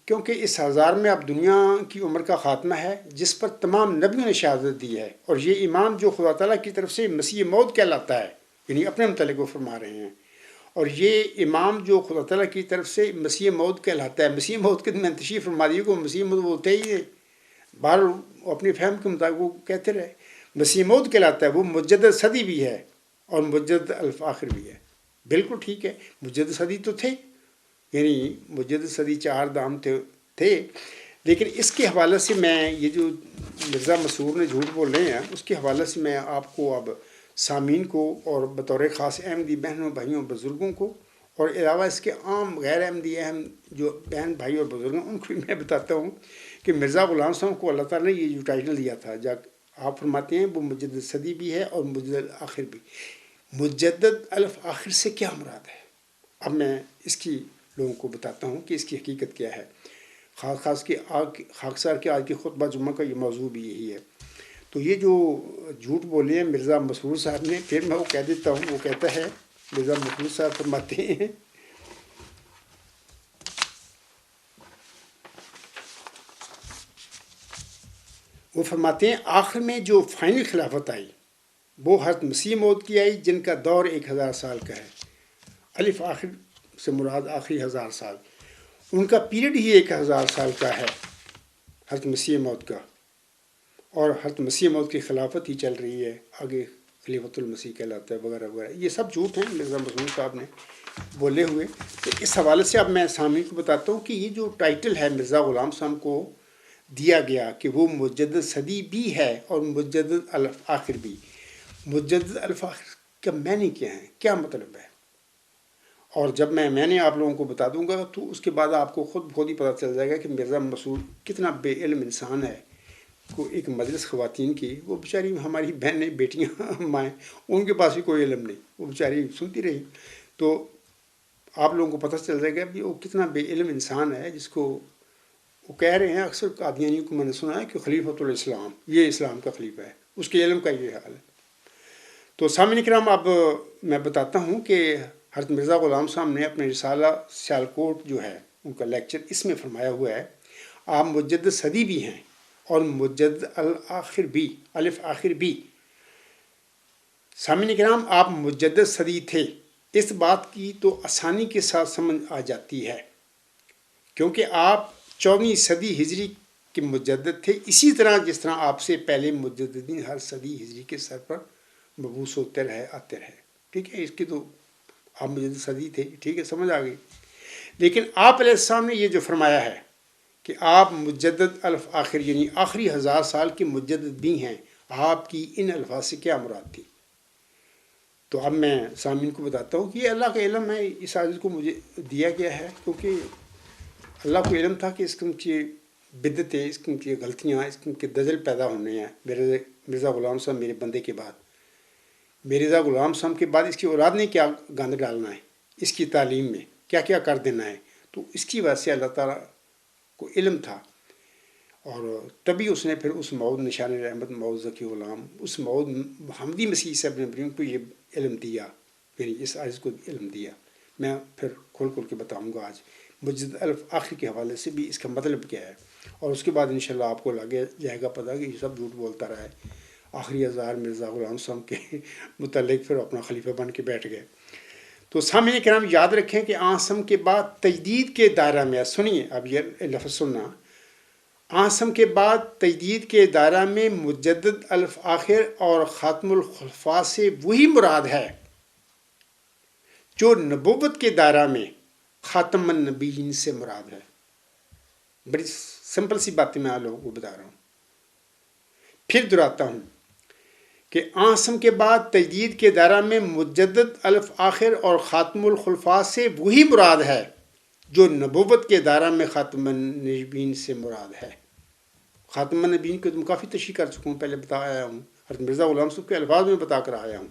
کیونکہ اس ہزار میں اب دنیا کی عمر کا خاتمہ ہے جس پر تمام نبیوں نے شہادت دی ہے، اور یہ امام جو خدا تعالیٰ کی طرف سے مسیح موعود کہلاتا ہے، یعنی اپنے متعلق وہ فرما رہے ہیں، اور یہ امام جو خدا تعالیٰ کی طرف سے مسیح موعود کہلاتا ہے. مسیح موعود کے میں تشریف فرما دی کو مسیح موعود وہ تھے ہی باہر اپنی فہم کے مطابق وہ کہتے رہے. مسیح موعود کہلاتا ہے، وہ مجدد صدی بھی ہے اور مجدد الفاخر بھی ہے. بالکل ٹھیک ہے، مجدد صدی تو تھے، یعنی مجدد صدی 4 دام تھے. لیکن اس کے حوالے سے میں یہ جو مرزا مسرور نے جھوٹ بول رہے ہیں اس کے حوالے سے میں آپ کو اب سامعین کو اور بطور خاص احمدی بہنوں بھائیوں بزرگوں کو اور علاوہ اس کے عام غیر احمدی اہم جو بہن بھائی اور بزرگ ہیں ان کو بھی میں بتاتا ہوں کہ مرزا غلام صاحب کو اللہ تعالیٰ نے یہ جو ٹائٹل دیا تھا، آپ فرماتے ہیں وہ مجدد صدی بھی ہے اور مجدد آخر بھی. مجدد الف آخر سے کیا مراد ہے؟ اب میں اس کی لوگوں کو بتاتا ہوں کہ اس کی حقیقت کیا ہے. خاکسار کے آج کی خطبہ جمعہ کا یہ موضوع بھی یہی ہے. تو یہ جو جھوٹ بولے ہیں مرزا مسرور صاحب نے، پھر میں وہ کہہ دیتا ہوں. وہ کہتا ہے، مرزا مسرور صاحب فرماتے ہیں، آخر میں جو فائنل خلافت آئی وہ حضرت مسیح موعود کی آئی جن کا دور 1000 سال کا ہے. الف آخر سے مراد آخری 1000 سال، ان کا پیریڈ ہی 1000 سال کا ہے حضرت مسیح موعود کا، اور حضرت مسیح موعود کی خلافت ہی چل رہی ہے، آگے خلیفۃ المسیح کہلاتا ہے وغیرہ وغیرہ. یہ سب جھوٹ ہیں مرزا مسعود صاحب نے بولے ہوئے. تو اس حوالے سے اب میں سامعین کو بتاتا ہوں کہ یہ جو ٹائٹل ہے مرزا غلام صاحب کو دیا گیا کہ وہ مجدد صدی بھی ہے اور مجدد الآخر بھی. مجدد الآخر کا معنی کیا ہے، کیا مطلب ہے؟ اور جب میں نے آپ لوگوں کو بتا دوں گا تو اس کے بعد آپ کو خود ہی پتہ چل جائے گا کہ مرزا مسعود کتنا بے علم انسان ہے. کو ایک مجلس خواتین کی، وہ بیچاری ہماری بہنیں بیٹیاں مائیں، ان کے پاس بھی کوئی علم نہیں، وہ بیچاری سنتی رہی. تو آپ لوگوں کو پتہ چل جائے گا کہ وہ کتنا بے علم انسان ہے، جس کو وہ کہہ رہے ہیں اکثر قادیانیوں کو میں نے سنا ہے کہ خلیفۃ الاسلام، یہ اسلام کا خلیفہ ہے، اس کے علم کا یہ حال ہے. تو سامعین کرام اب میں بتاتا ہوں کہ حضرت مرزا غلام صاحب نے اپنے رسالہ سیالکوٹ جو ہے ان کا لیکچر اس میں فرمایا ہوا ہے، آپ مجدد صدی بھی ہیں اور مجدد الآخر بھی، الف آخر بھی. سامعین کرام آپ مجدد صدی تھے، اس بات کی تو آسانی کے ساتھ سمجھ آ جاتی ہے کیونکہ آپ 14ویں صدی ہجری کے مجدد تھے، اسی طرح جس طرح آپ سے پہلے مجددین ہر صدی ہجری کے سر پر مبعوث ہوتے رہے، آتے رہے. ٹھیک ہے، اس کی تو آپ مجدد صدی تھے، ٹھیک ہے، سمجھ آ گئی. لیکن آپ علیہ السلام نے یہ جو فرمایا ہے کہ آپ مجدد الآخر یعنی آخری 1000 سال کے مجدد بھی ہیں، آپ کی ان الفاظ سے کیا مراد تھی؟ تو اب میں سامعین کو بتاتا ہوں کہ یہ اللہ کا علم ہے، اس عزیز کو مجھے دیا گیا ہے کیونکہ اللہ کو علم تھا کہ اس قسم کی بدعتیں، اس قسم کی غلطیاں، اس قسم کے دجل پیدا ہونے ہیں مرزا غلام صاحب میرے بندے کے بعد. مرزا غلام صاحب کے بعد اس کی اولاد نے کیا گند ڈالنا ہے، اس کی تعلیم میں کیا کیا کر دینا ہے. تو اس کی وجہ سے اللہ تعالیٰ کو علم تھا، اور تبھی اس نے پھر اس موعود نشان رحمت موعود ذکی غلام، اس موعود محمدی مسیح سے ابن ابراہیم کو یہ علم دیا، یعنی اس عزیز کو علم دیا. میں پھر کھول کے بتاؤں گا آج مجدد الآخر کے حوالے سے بھی اس کا مطلب کیا ہے، اور اس کے بعد انشاءاللہ آپ کو لگے جائے گا پتہ کہ یہ سب جھوٹ بولتا رہا ہے. آخری 1000 مرزا غلام صاحب کے متعلق پھر اپنا خلیفہ بن کے بیٹھ گئے. تو سامعین کرام یاد رکھیں کہ آسم کے بعد تجدید کے دائرہ میں، سنیے اب یہ لفظ سننا، آسم کے بعد تجدید کے دائرہ میں مجدد الآخر اور خاتم الخلفاء سے وہی مراد ہے جو نبوت کے دائرہ میں خاتم النبیین سے مراد ہے. بڑی سمپل سی باتیں میں آپ لوگوں کو بتا رہا ہوں. پھر دہراتا ہوں کہ آسم کے بعد تجدید کے دائرہ میں مجدد الآخر اور خاتم الخلفاء سے وہی مراد ہے جو نبوت کے دائرہ میں خاتم النبیین سے مراد ہے. خاتم النبیین کو تم کافی تشریح کر چکا ہوں، پہلے بتایا ہوں، حضرت مرزا غلام صاحب کے الفاظ میں بتا کر آیا ہوں.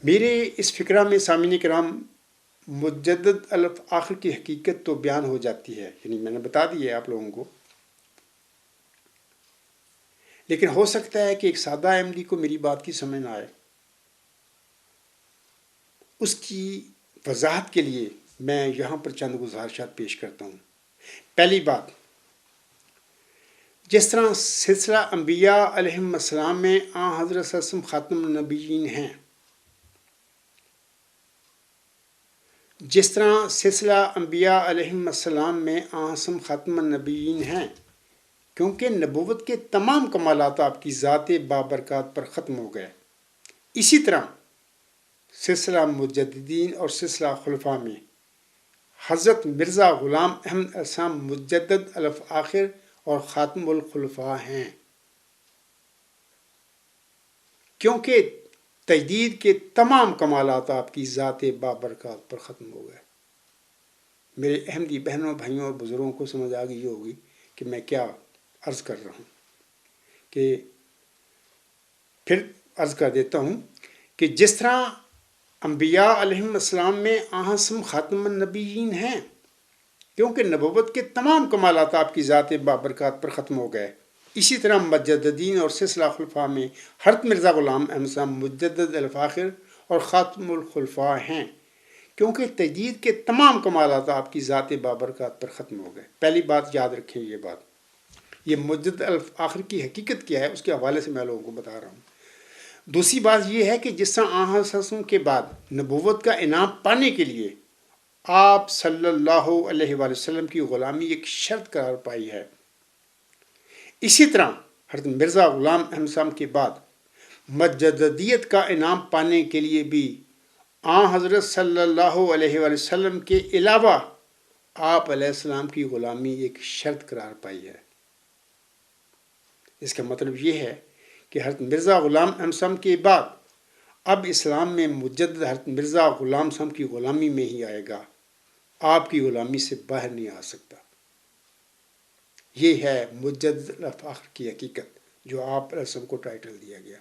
میرے اس فکرہ میں سامعین کرام مجدد الآخر کی حقیقت تو بیان ہو جاتی ہے، یعنی میں نے بتا دی ہے آپ لوگوں کو، لیکن ہو سکتا ہے کہ ایک سادہ احمدی کو میری بات کی سمجھ نہ آئے. اس کی وضاحت کے لیے میں یہاں پر چند گزارشات پیش کرتا ہوں. پہلی بات، جس طرح سلسلہ انبیاء علیہم السلام میں حضرت صلی اللہ علیہ وسلم خاتم النبیین ہیں، جس طرح سلسلہ انبیاء علیہم السلام میں حضرت خاتم النبیین ہیں کیونکہ نبوت کے تمام کمالات آپ کی ذات بابرکات پر ختم ہو گئے، اسی طرح سلسلہ مجددین اور سلسلہ خلفاء میں حضرت مرزا غلام احمد السلام مجدد الآخر اور خاتم الخلفاء ہیں کیونکہ تجدید کے تمام کمالات آپ کی ذات بابرکات پر ختم ہو گئے. میرے احمدی بہنوں، بھائیوں اور بزرگوں کو سمجھ آ گئی ہوگی کہ میں کیا عرض کر رہا ہوں. کہ پھر عرض کر دیتا ہوں کہ جس طرح انبیاء علیہم السلام میں حضرت خاتم النبیین ہیں کیونکہ نبوت کے تمام کمالات آپ کی ذات بابرکات پر ختم ہو گئے، اسی طرح مجددین اور سلسلہ خلفاء میں حضرت مرزا غلام احمد السلام مجدد الآخر اور خاتم الخلفاء ہیں کیونکہ تجدید کے تمام کمالات آپ کی ذات بابرکات پر ختم ہو گئے. پہلی بات یاد رکھیں، یہ بات، یہ مجدد الآخر کی حقیقت کیا ہے اس کے حوالے سے میں لوگوں کو بتا رہا ہوں. دوسری بات یہ ہے کہ جس طرح آن حضرت کے بعد نبوت کا انعام پانے کے لیے آپ صلی اللہ علیہ وآلہ وسلم کی غلامی ایک شرط قرار پائی ہے، اسی طرح حضرت مرزا غلام احمد صاحب کے بعد مجددیت کا انعام پانے کے لیے بھی آن حضرت صلی اللہ علیہ وآلہ وسلم کے علاوہ آپ علیہ السلام کی غلامی ایک شرط قرار پائی ہے۔ اس کا مطلب یہ ہے کہ حضرت مرزا غلام احمد صاحب کے بعد اب اسلام میں مجدد حضرت مرزا غلام صاحب کی غلامی میں ہی آئے گا، آپ کی غلامی سے باہر نہیں آ سکتا۔ یہ ہے مجدد الافاخر کی حقیقت جو آپ علیہ السلام کو ٹائٹل دیا گیا۔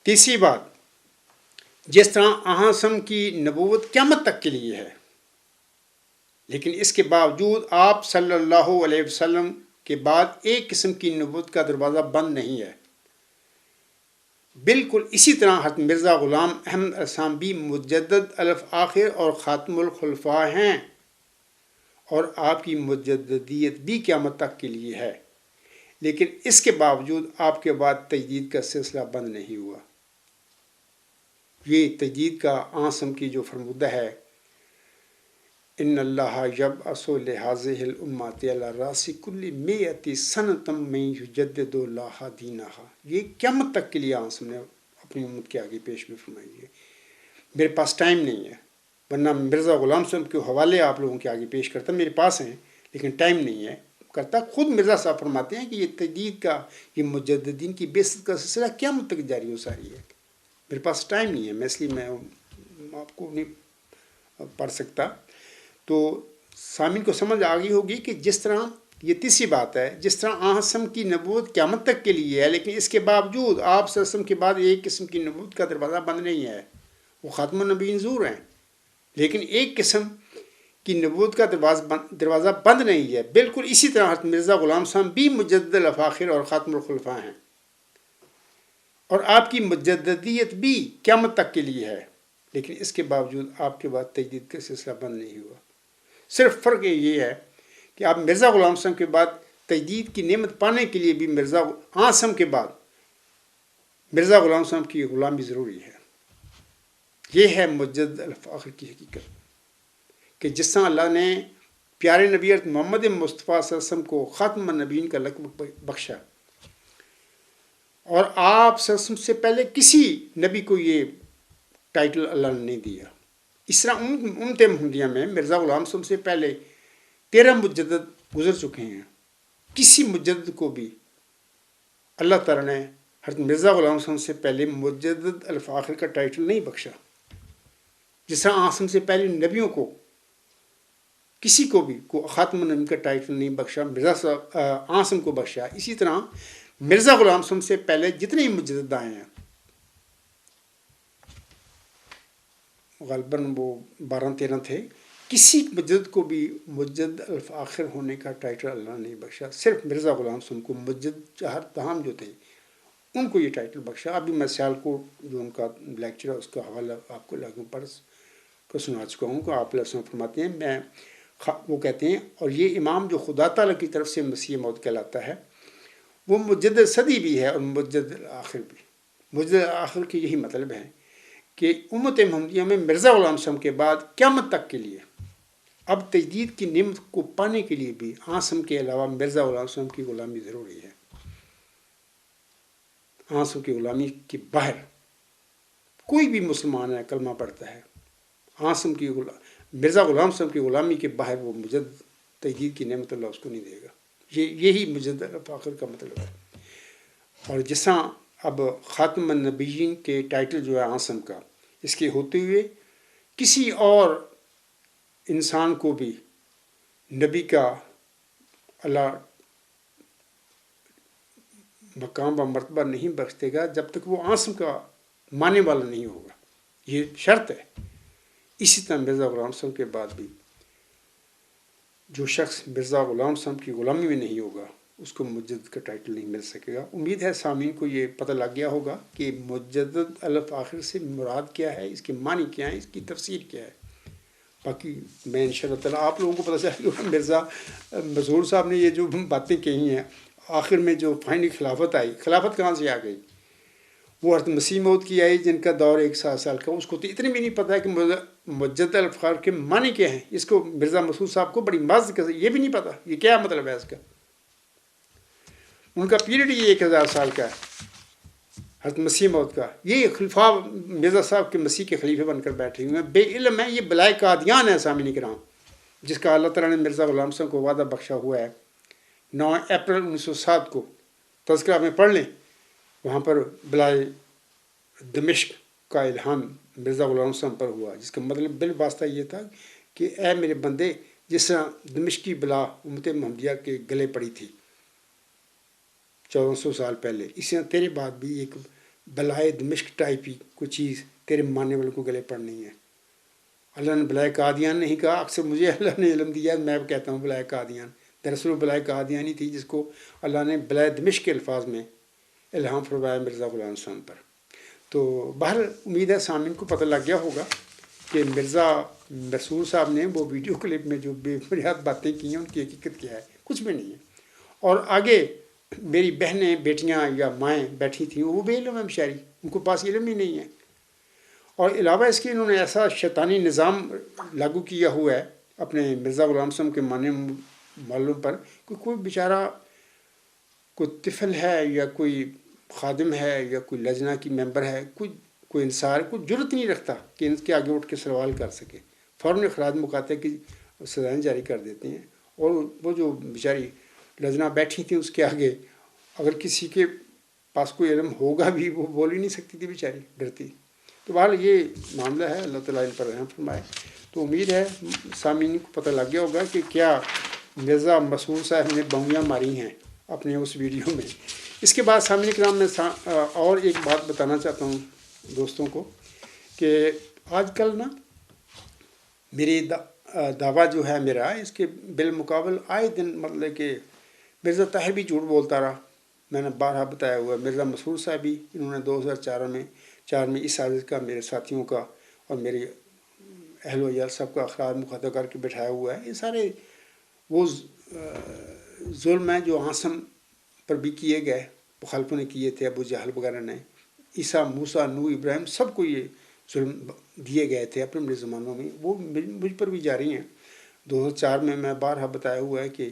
تیسری بات، جس طرح آہسم کی نبوت قیامت تک کے لیے ہے، لیکن اس کے باوجود آپ صلی اللہ علیہ وسلم کے بعد ایک قسم کی نبوت کا دروازہ بند نہیں ہے، بالکل اسی طرح حضرت مرزا غلام احمد علیہ السلام بھی مجدد الآخر اور خاتم الخلفاء ہیں، اور آپ کی مجددیت بھی قیامت تک کے لیے ہے، لیکن اس کے باوجود آپ کے بعد تجدید کا سلسلہ بند نہیں ہوا۔ یہ تجدید کا آسم کی جو فرمودہ ہے، ان اللہ یبعث لہذہ الامت علی راس کل مئۃ سنۃ من یجدد اللہ دینہا، یہ قیامت تک کے لیے آسم نے اپنی امت کے آگے پیش بھی فرمائی ہے۔ میرے پاس ٹائم نہیں ہے، ورنہ مرزا غلام صاحب کے حوالے آپ لوگوں کے آگے پیش کرتا، میرے پاس ہیں لیکن ٹائم نہیں ہے کرتا۔ خود مرزا صاحب فرماتے ہیں کہ یہ تجدید کا، یہ مجددین کی بعثت کا سلسلہ قیامت تک جاری و ساری ہے۔ میرے پاس ٹائم نہیں ہے، میں اس لیے میں آپ کو نہیں پڑھ سکتا۔ تو سامعین کو سمجھ آ گئی ہوگی کہ جس طرح یہ تیسری بات ہے، جس طرح آہسم کی نبوت قیامت تک کے لیے ہے، لیکن اس کے باوجود آپ صلی اللہ علیہ وسلم کے بعد ایک قسم کی نبوت کا دروازہ بند نہیں ہے، وہ خاتم النبیین ضرور ہیں، لیکن ایک قسم کی نبوت کا دروازہ بند نہیں ہے۔ بالکل اسی طرح حضرت مرزا غلام صاحب بھی مجدد الافاخر اور خاتم الخلفاء ہیں، اور آپ کی مجددیت بھی قیامت تک کے لیے ہے، لیکن اس کے باوجود آپ کے بعد تجدید کا سلسلہ بند نہیں ہوا۔ صرف فرق یہ ہے کہ آپ مرزا غلام صاحب کے بعد تجدید کی نعمت پانے کے لیے بھی مرزا آسم کے بعد مرزا غلام صاحب کی غلامی ضروری ہے۔ یہ ہے مجدد الافاخر کی حقیقت، کہ جس طرح اللہ نے پیارے نبی محمد مصطفیٰ صلی اللہ علیہ وسلم کو خاتم النبیین کا لقب بخشا، اور آپ صلی اللہ علیہ وسلم سے پہلے کسی نبی کو یہ ٹائٹل اللہ نے نہیں دیا۔ اس طرح امت محمدیہ میں مرزا غلام صاحب سے پہلے 13 مجدد گزر چکے ہیں، کسی مجدد کو بھی اللہ تعالیٰ نے حضرت مرزا غلام صاحب سے پہلے مجدد الافاخر کا ٹائٹل نہیں بخشا۔ جس طرح آسم سے پہلے نبیوں کو کسی کو بھی خاتم النبیین کا ٹائٹل نہیں بخشا، مرزا صاحب آسم کو بخشا، اسی طرح مرزا غلام صاحب سے پہلے جتنے ہی مجدد آئے ہیں، غالباً وہ 12-13 تھے، کسی مجدد کو بھی مجدد الآخر ہونے کا ٹائٹل اللہ نے بخشا۔ صرف مرزا غلام صاحب کو مجدد چہر تمام جو تھے ان کو یہ ٹائٹل بخشا۔ ابھی میں سیالکوٹ جو ان کا لیکچر ہے اس کا حوالہ آپ کو لاگوں پر کو سنا چکا ہوں کہ آپ علیہ السلام فرماتے ہیں، وہ کہتے ہیں، اور یہ امام جو خدا تعالیٰ کی طرف سے مسیح موعود کہلاتا ہے، وہ مجدد صدی بھی ہے اور مجدد آخر بھی۔ مجدد آخر کی یہی مطلب ہے کہ امت محمدیہ میں مرزا غلام صاحب کے بعد قیامت تک کے لیے اب تجدید کی نعمت کو پانے کے لیے بھی آسم کے علاوہ مرزا غلام صاحب کی غلامی ضروری ہے۔ آسم کی غلامی کے باہر کوئی بھی مسلمان ہے کلمہ پڑھتا ہے، آسم کی مرزا غلام صاحب کی غلامی کے باہر وہ مجدد تجدید کی نعمت اللہ اس کو نہیں دے گا۔ یہی مجدد الآخر کا مطلب ہے۔ اور جس طرح اب خاتم النبیین کے ٹائٹل جو ہے آسم کا، اس کے ہوتے ہوئے کسی اور انسان کو بھی نبی کا اللہ مقام و مرتبہ نہیں بخش دے گا جب تک وہ آسم کا ماننے والا نہیں ہوگا، یہ شرط ہے۔ اسی طرح مرزا غلام صاحب کے بعد بھی جو شخص مرزا غلام صاحب کی غلامی میں نہیں ہوگا اس کو مجدد کا ٹائٹل نہیں مل سکے گا۔ امید ہے سامعین کو یہ پتہ لگ گیا ہوگا کہ مجدد الآخر سے مراد کیا ہے، اس کے معنی کیا ہے، اس کی تفسیر کیا ہے۔ باقی میں انشاءاللہ تعالیٰ آپ لوگوں کو پتہ چلا کہ مرزا مسرور صاحب نے یہ جو باتیں کہی ہیں، آخر میں جو فائنل خلافت آئی، خلافت کہاں سے آ گئی؟ وہ حضرت مسیح موعود کی آئی جن کا دور 100 سال کا، اس کو تو اتنے بھی نہیں پتہ ہے کہ مجدد الافکار کے معنی کیا ہیں. اس کو مرزا مسعود صاحب کو بڑی مزد یہ بھی نہیں پتہ یہ کیا مطلب ہے اس کا. ان کا پیریڈ یہ 1000 سال کا ہے حضرت مسیح موعود کا. یہ خلفاء مرزا صاحب کے مسیح کے خلیفے بن کر بیٹھے ہوئے ہیں، بے علم ہیں. یہ بلائے قادیان ہے سامعین کرام، جس کا اللہ تعالیٰ نے مرزا غلام صاحب کو وعدہ بخشا ہوا ہے. 9 اپریل 1907 کو تذکرہ میں پڑھ لیں، وہاں پر بلائے دمشق کا الہام مرزا غلام صاحب پر ہوا، جس کا مطلب بالواسطہ یہ تھا کہ اے میرے بندے، جس طرح دمشقی بلا امت محمدیہ کے گلے پڑی تھی 1400 سال پہلے، اسی طرح تیرے بعد بھی ایک بلائے دمشق ٹائپ ہی کوئی چیز تیرے ماننے والوں کو گلے پڑنی ہے. اللہ نے بلائے قادیان نہیں کہا، اکثر مجھے اللہ نے علم دیا میں کہتا ہوں بلائے قادیان، دراصل وہ بلائے قادیانی تھی جس کو اللہ نے بلائے دمشق کے الفاظ میں الہام فرمایا مرزا غلام صاحب پر. تو بہر امید ہے سامعین کو پتہ لگ گیا ہوگا کہ مرزا مسعود صاحب نے وہ ویڈیو کلپ میں جو بے بنیاد باتیں کی ہیں ان کی حقیقت کیا ہے، کچھ بھی نہیں ہے. اور آگے میری بہنیں بیٹیاں یا مائیں بیٹھی تھیں، وہ بے علم ہیں بیچاری، ان کو پاس علم ہی نہیں ہے. اور علاوہ اس کے انہوں نے ایسا شیطانی نظام لاگو کیا ہوا ہے اپنے مرزا غلام صاحب کے معنی معلوم پر کہ کوئی بیچارہ کوئی طفل ہے یا کوئی خادم ہے یا کوئی لجنہ کی ممبر ہے، کوئی انصار کوئی جرت نہیں رکھتا کہ ان کے آگے اٹھ کے سوال کر سکے. فوراً اخراج مقاطع کی سزائیں جاری کر دیتے ہیں. اور وہ جو بیچاری لجنہ بیٹھی تھی اس کے آگے اگر کسی کے پاس کوئی علم ہوگا بھی وہ بول ہی نہیں سکتی تھی بیچاری، ڈرتی. تو بہرحال یہ معاملہ ہے، اللہ تعالیٰ ان پر رحم فرمائے. تو امید ہے سامعین کو پتہ لگ گیا ہوگا کہ کیا مرزا مسعود صاحب نے بویاں ماری ہیں اپنے اس ویڈیو میں. اس کے بعد سامعین کرام میں اور ایک بات بتانا چاہتا ہوں دوستوں کو کہ آج کل نا میری دعویٰ جو ہے میرا اس کے بالمقابل آئے دن مطلب کہ مرزا طاہر بھی جھوٹ بولتا رہا. میں نے بارہا بتایا ہوا، مرزا مسعود صاحب بھی انہوں نے 2004 میں اس سازش کا میرے ساتھیوں کا اور میرے اہل و عیال سب کا اخراج مقدر کر کے بٹھایا ہوا ہے. یہ سارے وہ ظلم ہیں جو عاصم پر بھی کیے گئے، مخالفوں نے کیے تھے، ابو جہل وغیرہ نے، عیسیٰ موسیٰ نوح ابراہیم سب کو یہ ظلم دیے گئے تھے اپنے اپنے زمانوں میں، وہ مجھ پر بھی جاری ہیں. 2004 میں بارہا بتایا ہوا ہے کہ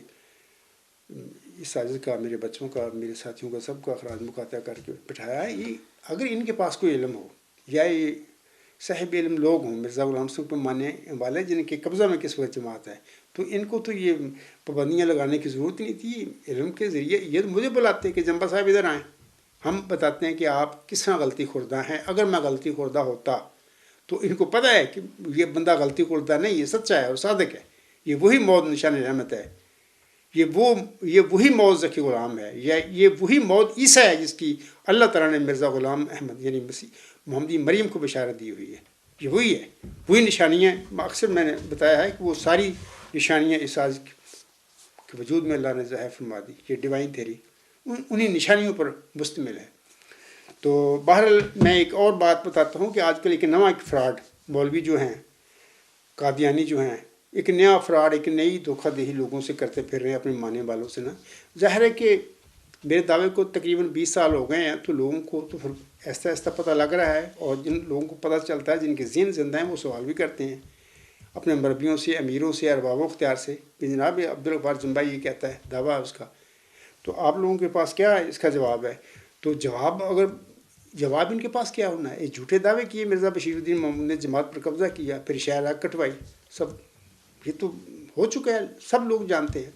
اس سازش کا میرے بچوں کا میرے ساتھیوں کا سب کا اخراج مقاطع کر کے بٹھایا ہے. یہ اگر ان کے پاس کوئی علم ہو یا یہ صاحب علم لوگ ہوں مرزا غلام صاحب کو ماننے والے جن کے قبضہ میں کس وقت جماعت ہے، تو ان کو تو یہ پابندیاں لگانے کی ضرورت نہیں تھی. علم کے ذریعے یہ مجھے بلاتے ہیں کہ جمبا صاحب ادھر آئیں، ہم بتاتے ہیں کہ آپ کس طرح غلطی خوردہ ہیں. اگر میں غلطی خوردہ ہوتا تو ان کو پتہ ہے کہ یہ بندہ غلطی خوردہ نہیں، یہ سچا ہے اور صادق ہے، یہ وہی موت نشان رحمت ہے، یہ وہی موت ذکی غلام ہے، یا یہ وہی موت عیسیٰ ہے جس کی اللہ تعالیٰ نے مرزا غلام احمد یعنی مسیح محمدی مریم کو بشارت دی ہوئی ہے. یہ وہی ہے، وہی نشانیاں. اکثر میں نے بتایا ہے کہ وہ ساری نشانیاں اس سازش کے وجود میں اللہ نے ظاہر فرما دی. یہ ڈیوائن تھیری انہی نشانیوں پر مشتمل ہے. تو بہرحال میں ایک اور بات بتاتا ہوں کہ آج کل ایک نیا فراڈ مولوی جو ہیں قادیانی جو ہیں، ایک نیا فراڈ ایک نئی دھوکہ دہی لوگوں سے کرتے پھر رہے ہیں اپنے ماننے والوں سے نا. ظاہر ہے کہ میرے دعوے کو تقریباً 20 سال ہو گئے ہیں، تو لوگوں کو تو پھر ایسا ایسا پتہ لگ رہا ہے، اور جن لوگوں کو پتہ چلتا ہے جن کے ذہن زندہ ہیں وہ سوال بھی کرتے ہیں اپنے مربیوں سے، امیروں سے، ارباب و اختیار سے کہ جناب عبدالغفار جمبا یہ کہتا ہے، دعویٰ ہے اس کا، تو آپ لوگوں کے پاس کیا اس کا جواب ہے؟ تو جواب ان کے پاس کیا ہونا ہے؟ جھوٹے دعوے کیے مرزا بشیر الدین محمود نے جماعت پر قبضہ کیا، پھر شہر کٹوائی، سب یہ تو ہو چکا ہے، سب لوگ جانتے ہیں.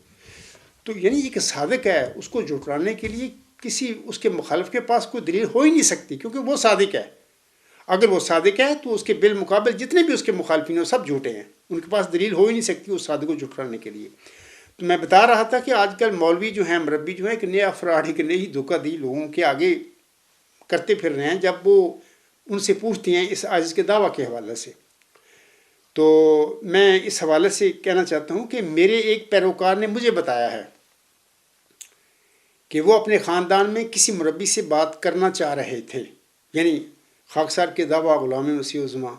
تو یعنی ایک صادق ہے، اس کو جھٹلانے کے لیے کسی اس کے مخالف کے پاس کوئی دلیل ہو ہی نہیں سکتی، کیونکہ وہ صادق ہے. اگر وہ صادق ہے تو اس کے بالمقابل جتنے بھی اس کے مخالفین ہیں سب جھوٹے ہیں، ان کے پاس دلیل ہو ہی نہیں سکتی اس صادق کو جھٹلانے کے لیے. تو میں بتا رہا تھا کہ آج کل مولوی جو ہیں، مربی جو ہیں، ایک نیا افراد ایک نئی دھوکہ دی لوگوں کے آگے کرتے پھر رہے ہیں جب وہ ان سے پوچھتے ہیں اس عاجز کے دعویٰ کے حوالے سے. تو میں اس حوالے سے کہنا چاہتا ہوں کہ میرے ایک پیروکار نے مجھے بتایا ہے کہ وہ اپنے خاندان میں کسی مربی سے بات کرنا چاہ رہے تھے، یعنی خاکسار کے دعویٰ غلام مسیح عظمیٰ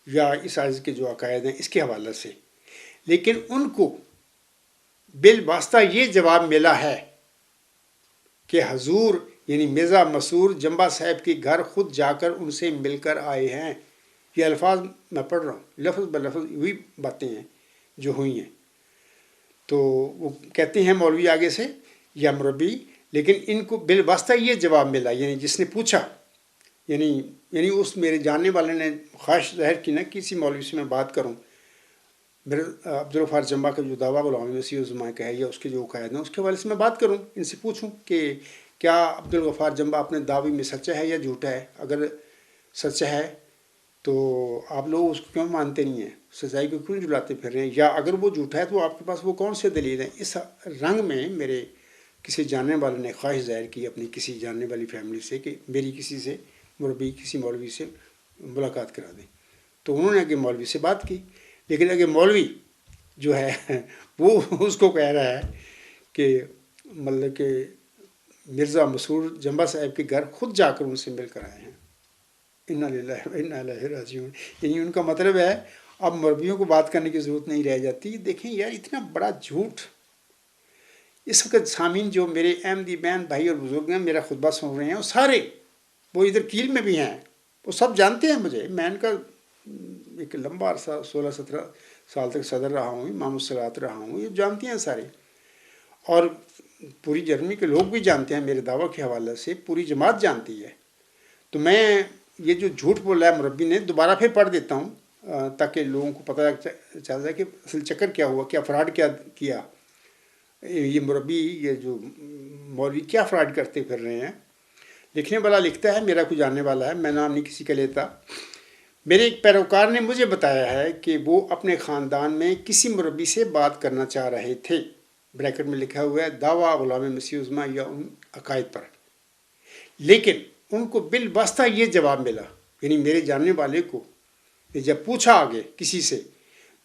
یا اس عاجز کے جو عقائد ہیں اس کے حوالے سے، لیکن ان کو بالواسطہ یہ جواب ملا ہے کہ حضور یعنی مرزا مسرور جمبا صاحب کے گھر خود جا کر ان سے مل کر آئے ہیں. یہ الفاظ میں پڑھ رہا ہوں، لفظ بلفظ وہی باتیں ہیں جو ہوئی ہیں. تو وہ کہتے ہیں مولوی آگے سے یا مربی، لیکن ان کو بالواسطہ یہ جواب ملا، یعنی جس نے پوچھا، یعنی اس میرے جاننے والے نے خواہش ظاہر کی نا کسی مولوی سے میں بات کروں، میرے عبدالغفار جمبا کا جو دعویٰ غلام مسیح الزماں کا ہے یا اس کے جو قائد ہیں اس کے حوالے سے میں بات کروں، ان سے پوچھوں کہ کیا عبدالغفار جمبا اپنے دعوے میں سچا ہے یا جھوٹا ہے. اگر سچا ہے تو آپ لوگ اس کو کیوں مانتے نہیں ہیں، سچائی کو کیوں جلاتے پھر رہے ہیں، یا اگر وہ جھوٹا ہے تو آپ کے پاس وہ کون سے دلیل ہیں. اس رنگ میں میرے کسی جاننے والے نے خواہش ظاہر کی اپنی کسی جاننے والی فیملی سے کہ میری کسی سے مربی کسی مولوی سے ملاقات کرا دیں. تو انہوں نے آگے مولوی سے بات کی، لیکن آگے مولوی جو ہے وہ اس کو کہہ رہا ہے کہ مطلب کہ مرزا مسرور جمبا صاحب کے گھر خود جا کر ان سے مل کر آئے ہیں. انا للہ و انا الیہ راجعون. یعنی ان کا مطلب ہے اب مربیوں کو بات کرنے کی ضرورت نہیں رہ جاتی. دیکھیں یار اتنا بڑا جھوٹ. اس وقت سامعین جو میرے احمدی بہن بھائی اور بزرگ ہیں میرا خطبہ سن رہے ہیں، وہ سارے وہ ادھر کیل میں بھی ہیں، وہ سب جانتے ہیں مجھے. میں ان کا ایک لمبا عرصہ 16-17 سال تک صدر رہا ہوں، امام الصلاۃ رہا ہوں، یہ جانتے ہیں سارے. اور پوری جرمنی کے لوگ بھی جانتے ہیں میرے دعویٰ کے حوالے سے، پوری جماعت جانتی ہے. تو میں یہ جو جھوٹ بولا ہے مربی نے دوبارہ پھر پڑھ دیتا ہوں تاکہ لوگوں کو پتہ چل جائے کہ اصل چکر کیا ہوا، کیا فراڈ کیا یہ مربی، یہ جو مولوی کیا فراڈ کرتے پھر رہے ہیں. لکھنے والا لکھتا ہے، میرا کوئی جاننے والا ہے، میں نام نہیں کسی کا لیتا. میرے ایک پیروکار نے مجھے بتایا ہے کہ وہ اپنے خاندان میں کسی مربی سے بات کرنا چاہ رہے تھے، بریکٹ میں لکھا ہوا ہے دعویٰ غلام مسیح الزماں یا ان عقائد پر، لیکن ان کو بالواسطہ یہ جواب ملا. یعنی میرے جاننے والے کو جب پوچھا آگے کسی سے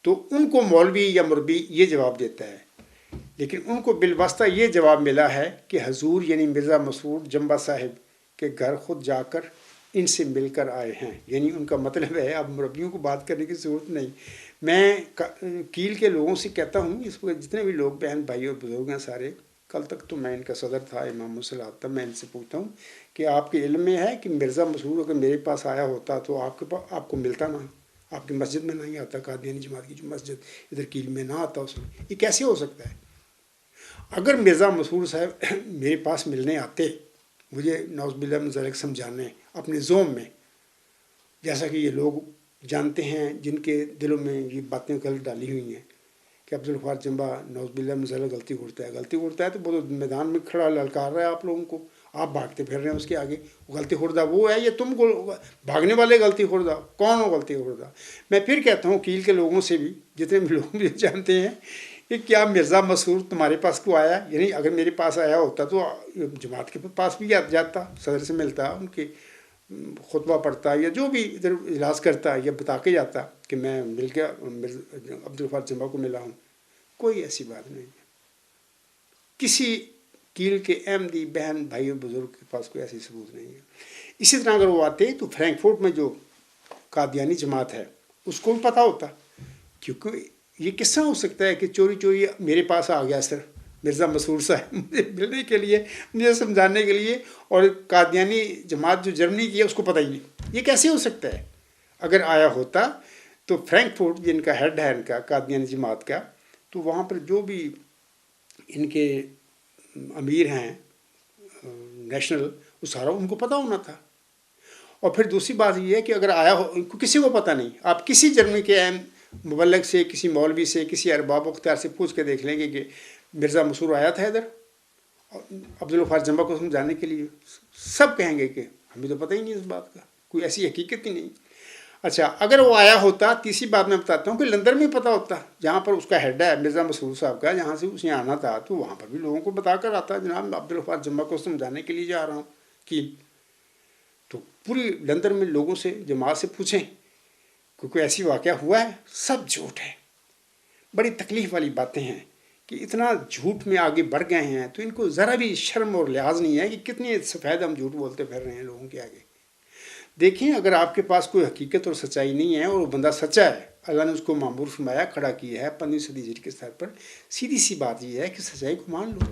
تو ان کو مولوی یا مربی یہ جواب دیتا ہے، لیکن ان کو بالواسطہ یہ جواب ملا ہے کہ حضور یعنی مرزا مسرور جمبا صاحب کے گھر خود جا کر ان سے مل کر آئے ہیں. یعنی ان کا مطلب ہے اب مربیوں کو بات کرنے کی ضرورت نہیں. میں کیل کے لوگوں سے کہتا ہوں، اس وقت جتنے بھی لوگ بہن بھائی اور بزرگ ہیں سارے، کل تک تو میں ان کا صدر تھا امام الصلاۃ تھا، میں ان سے پوچھتا ہوں کہ آپ کے علم میں ہے کہ مرزا مسرور اگر میرے پاس آیا ہوتا تو آپ کو ملتا نہ، آپ کی مسجد میں نہیں آتا، قادیانی جماعت کی جو مسجد ادھر کیل میں نہ آتا اس میں. یہ کیسے ہو سکتا ہے؟ اگر مرزا مسرور صاحب میرے پاس ملنے آتے، مجھے نعوذ باللہ من ذالک سمجھانے اپنے زوم میں، جیسا کہ یہ لوگ جانتے ہیں جن کے دلوں میں یہ باتیں غلط ڈالی ہوئی ہیں کہ عبدالغفار جمبا نعوذ باللہ من ذالک غلطی کرتا ہے تو وہ میدان میں کھڑا للکار رہا ہے آپ لوگوں کو، آپ بھاگتے پھر رہے ہیں اس کے آگے. غلطی خوردہ وہ ہے یا تم کو بھاگنے والے غلطی خوردہ؟ کون ہو غلطی خوردہ؟ میں پھر کہتا ہوں کیل کے لوگوں سے بھی، جتنے بھی لوگ بھی جانتے ہیں کہ کیا مرزا مسرور تمہارے پاس کو آیا؟ یعنی اگر میرے پاس آیا ہوتا تو جماعت کے پاس بھی جاتا، صدر سے ملتا، ان کے خطبہ پڑھتا یا جو بھی ادھر اجلاس کرتا یا بتا کے جاتا کہ میں مل کے عبدالغفار جمبا کو ملا ہوں. کوئی ایسی بات نہیں ہے. کسی کیل کے احمدی بہن بھائی اور بزرگ کے پاس کوئی ایسی ثبوت نہیں ہے. اسی طرح اگر وہ آتے تو فرینکفورٹ میں جو قادیانی جماعت ہے اس کو بھی پتہ ہوتا، کیونکہ یہ کس طرح ہو سکتا ہے کہ چوری چوری میرے پاس آ گیا سر مرزا مسرور صاحب مجھے ملنے کے لیے، مجھے سمجھانے کے لیے، اور قادیانی جماعت جو جرمنی کی ہے اس کو پتہ ہی نہیں. یہ کیسے ہو سکتا ہے؟ اگر آیا ہوتا تو فرینکفورٹ جن کا ہیڈ ہے ان کا قادیانی جماعت کا، تو وہاں پر جو بھی ان کے امیر ہیں نیشنل، وہ سارا ان کو پتہ ہونا تھا. اور پھر دوسری بات یہ ہے کہ اگر آیا ہو کسی کو پتہ نہیں، آپ کسی جرمنی کے اہم مبلغ سے، کسی مولوی سے، کسی ارباب اختیار سے پوچھ کے دیکھ لیں گے کہ مرزا مسرور آیا تھا ادھر عبدالغفار جمبا کو سمجھانے کے لیے، سب کہیں گے کہ ہمیں تو پتہ ہی نہیں اس بات کا، کوئی ایسی حقیقت ہی نہیں. اچھا اگر وہ آیا ہوتا، تیسری بات میں بتاتا ہوں کہ لندن میں پتہ ہوتا، جہاں پر اس کا ہیڈ ہے مرزا مسرور صاحب کا، جہاں سے اسے آنا تھا، تو وہاں پر بھی لوگوں کو بتا کر آتا جناب عبدالغفار جمبا کو سمجھانے کے لیے جا رہا ہوں کیل. تو پوری لندن میں لوگوں سے جماعت سے پوچھیں کہ کوئی ایسی واقعہ ہوا ہے، سب جھوٹ ہے. بڑی تکلیف والی باتیں ہیں کہ اتنا جھوٹ میں آگے بڑھ گئے ہیں تو ان کو ذرا بھی شرم اور لحاظ نہیں ہے کہ کتنے سفید ہم جھوٹ بولتے پھر رہے ہیں لوگوں کے آگے. دیکھیں اگر آپ کے پاس کوئی حقیقت اور سچائی نہیں ہے اور وہ بندہ سچا ہے، اللہ نے اس کو معمور فرمایا، کھڑا کیا ہے 15 صدی ہجری کے سطح پر، سیدھی سی بات یہ ہے کہ سچائی کو مان لو.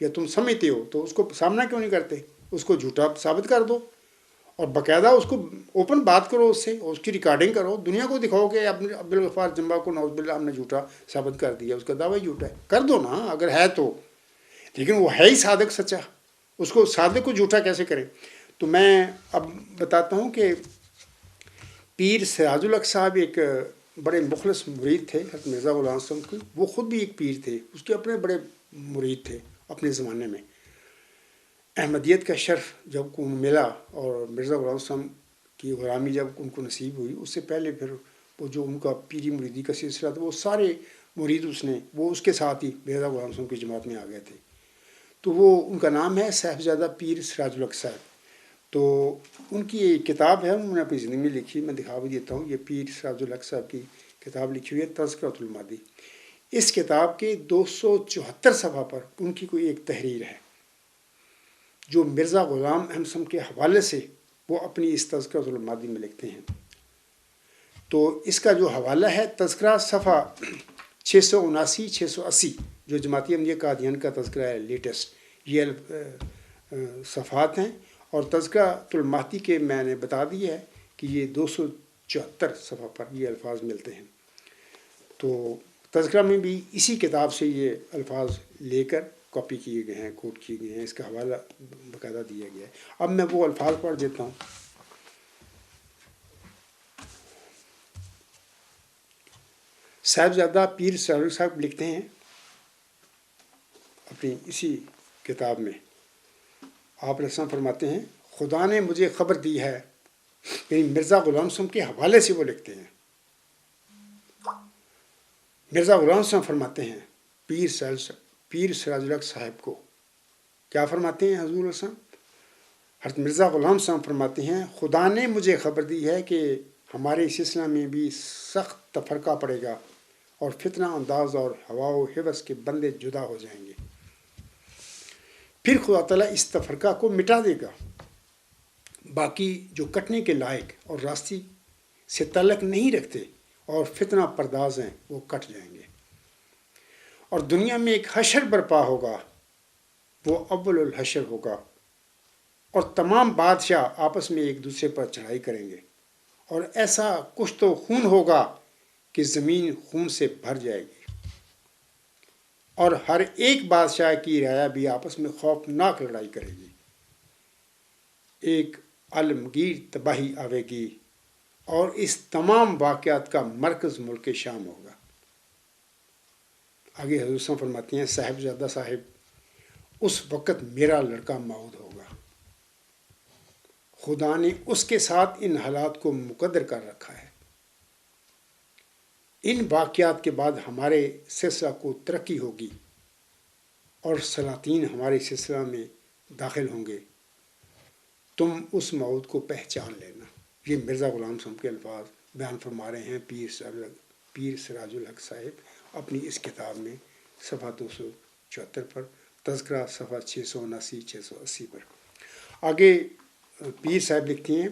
یا تم سمجھتے ہو تو اس کو سامنا کیوں نہیں کرتے؟ اس کو جھوٹا ثابت کر دو اور باقاعدہ اس کو اوپن بات کرو، اس سے اس کی ریکارڈنگ کرو، دنیا کو دکھاؤ کہ عبدالغفار جمبا کو نعوذ باللہ ہم نے جھوٹا ثابت کر دیا، اس کا دعویٰ جھوٹا ہے، کر دو نا اگر ہے تو، لیکن وہ ہے ہی صادق سچا، اس کو صادق کو جھوٹا کیسے کریں؟ تو میں اب بتاتا ہوں کہ پیر سراج الحق صاحب ایک بڑے مخلص مرید تھے حضرت مرزا غلام صاحب کے، وہ خود بھی ایک پیر تھے، اس کے اپنے بڑے مرید تھے اپنے زمانے میں۔ احمدیت کا شرف جب کو ملا اور مرزا غلام صاحب کی غلامی جب ان کو نصیب ہوئی، اس سے پہلے پھر وہ جو ان کا پیری مریدی کا سلسلہ تھا وہ سارے مرید وہ اس کے ساتھ ہی مرزا غلام صاحب کی جماعت میں آ گئے تھے۔ تو وہ ان کا نام ہے صاحبزادہ پیر سراج الحق صاحب۔ تو ان کی ایک کتاب ہے، انہوں نے اپنی زندگی میں لکھی، میں دکھا بھی دیتا ہوں، یہ پیر سراج الحق صاحب کی کتاب لکھی ہوئی ہے تذکرۃ المادی۔ اس کتاب کے 274 صفحہ پر ان کی کوئی ایک تحریر ہے جو مرزا غلام احمد صاحب کے حوالے سے وہ اپنی اس تذکرۃ المادی میں لکھتے ہیں۔ تو اس کا جو حوالہ ہے تذکرہ صفحہ 679 680، جو جماعتی احمدیہ قادیان کا تذکرہ ہے لیٹسٹ، یہ صفحات ہیں، اور تذکرۃ المہدی کے میں نے بتا دیا ہے کہ یہ 274 صفحہ پر یہ الفاظ ملتے ہیں۔ تو تذکرہ میں بھی اسی کتاب سے یہ الفاظ لے کر کاپی کیے گئے ہیں، کوٹ کیے گئے ہیں، اس کا حوالہ باقاعدہ دیا گیا ہے۔ اب میں وہ الفاظ پڑھ دیتا ہوں۔ صاحبزادہ پیر سراج الحق صاحب لکھتے ہیں اپنی اسی کتاب میں، آپ علیہ السلام فرماتے ہیں خدا نے مجھے خبر دی ہے، یعنی مرزا غلام صاحب کے حوالے سے وہ لکھتے ہیں۔ مرزا غلام صاحب فرماتے ہیں پیر سراج الحق صاحب کو کیا فرماتے ہیں حضور السلام؟ حضرت مرزا غلام صاحب فرماتے ہیں خدا نے مجھے خبر دی ہے کہ ہمارے سلسلہ میں بھی سخت تفرقہ پڑے گا اور فتنہ انداز اور ہوا و حوث کے بندے جدا ہو جائیں گے، پھر خدا تعالیٰ اس تفرقہ کو مٹا دے گا، باقی جو کٹنے کے لائق اور راستی سے تعلق نہیں رکھتے اور فتنہ پرداز ہیں وہ کٹ جائیں گے، اور دنیا میں ایک حشر برپا ہوگا، وہ اول الحشر ہوگا، اور تمام بادشاہ آپس میں ایک دوسرے پر چڑھائی کریں گے، اور ایسا کشت و خون ہوگا کہ زمین خون سے بھر جائے گی، اور ہر ایک بادشاہ کی رعایا بھی آپس میں خوفناک لڑائی کرے گی، ایک عالمگیر تباہی آئے گی، اور اس تمام واقعات کا مرکز ملک شام ہوگا۔ آگے حضور صلی اللہ علیہ وسلم فرماتے ہیں صاحبزادہ صاحب اس وقت میرا لڑکا موعود ہوگا، خدا نے اس کے ساتھ ان حالات کو مقدر کر رکھا ہے، ان واقعات کے بعد ہمارے سلسلہ کو ترقی ہوگی اور سلاطین ہمارے سلسلہ میں داخل ہوں گے، تم اس موعود کو پہچان لینا۔ یہ مرزا غلام صاحب کے الفاظ بیان فرما رہے ہیں پیر سراج الحق صاحب اپنی اس کتاب میں صفحہ 274 پر، تذکرہ صفحہ 679 680 پر۔ آگے پیر صاحب لکھتی ہیں،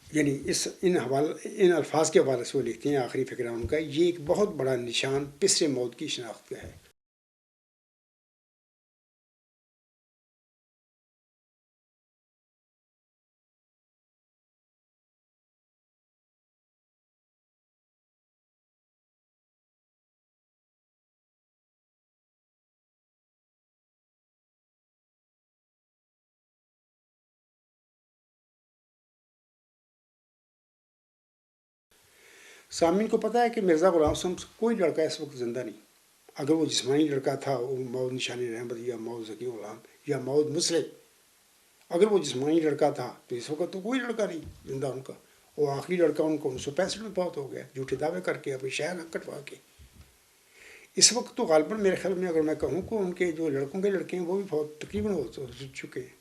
یعنی ان الفاظ کے حوالے سے وہ لکھتے ہیں، آخری فقرہ ان کا، یہ ایک بہت بڑا نشان پسر موت کی شناخت کا ہے۔ سامعین کو پتہ ہے کہ مرزا غلام صاحب کوئی لڑکا اس وقت زندہ نہیں، اگر وہ جسمانی لڑکا تھا، وہ موعود نشانی رحمت یا موعود ذکی غلام یا موعود مسلح، اگر وہ جسمانی لڑکا تھا تو اس وقت تو کوئی لڑکا نہیں زندہ ان کا، وہ آخری لڑکا ان کو 1965 میں بہت ہو گیا، جھوٹے دعوے کر کے اپنی شہر کٹوا کے۔ اس وقت تو غالباً میرے خیال میں اگر میں کہوں کہ ان کے جو لڑکوں کے لڑکے ہیں وہ بھی بہت تقریباً ہو چکے ہیں۔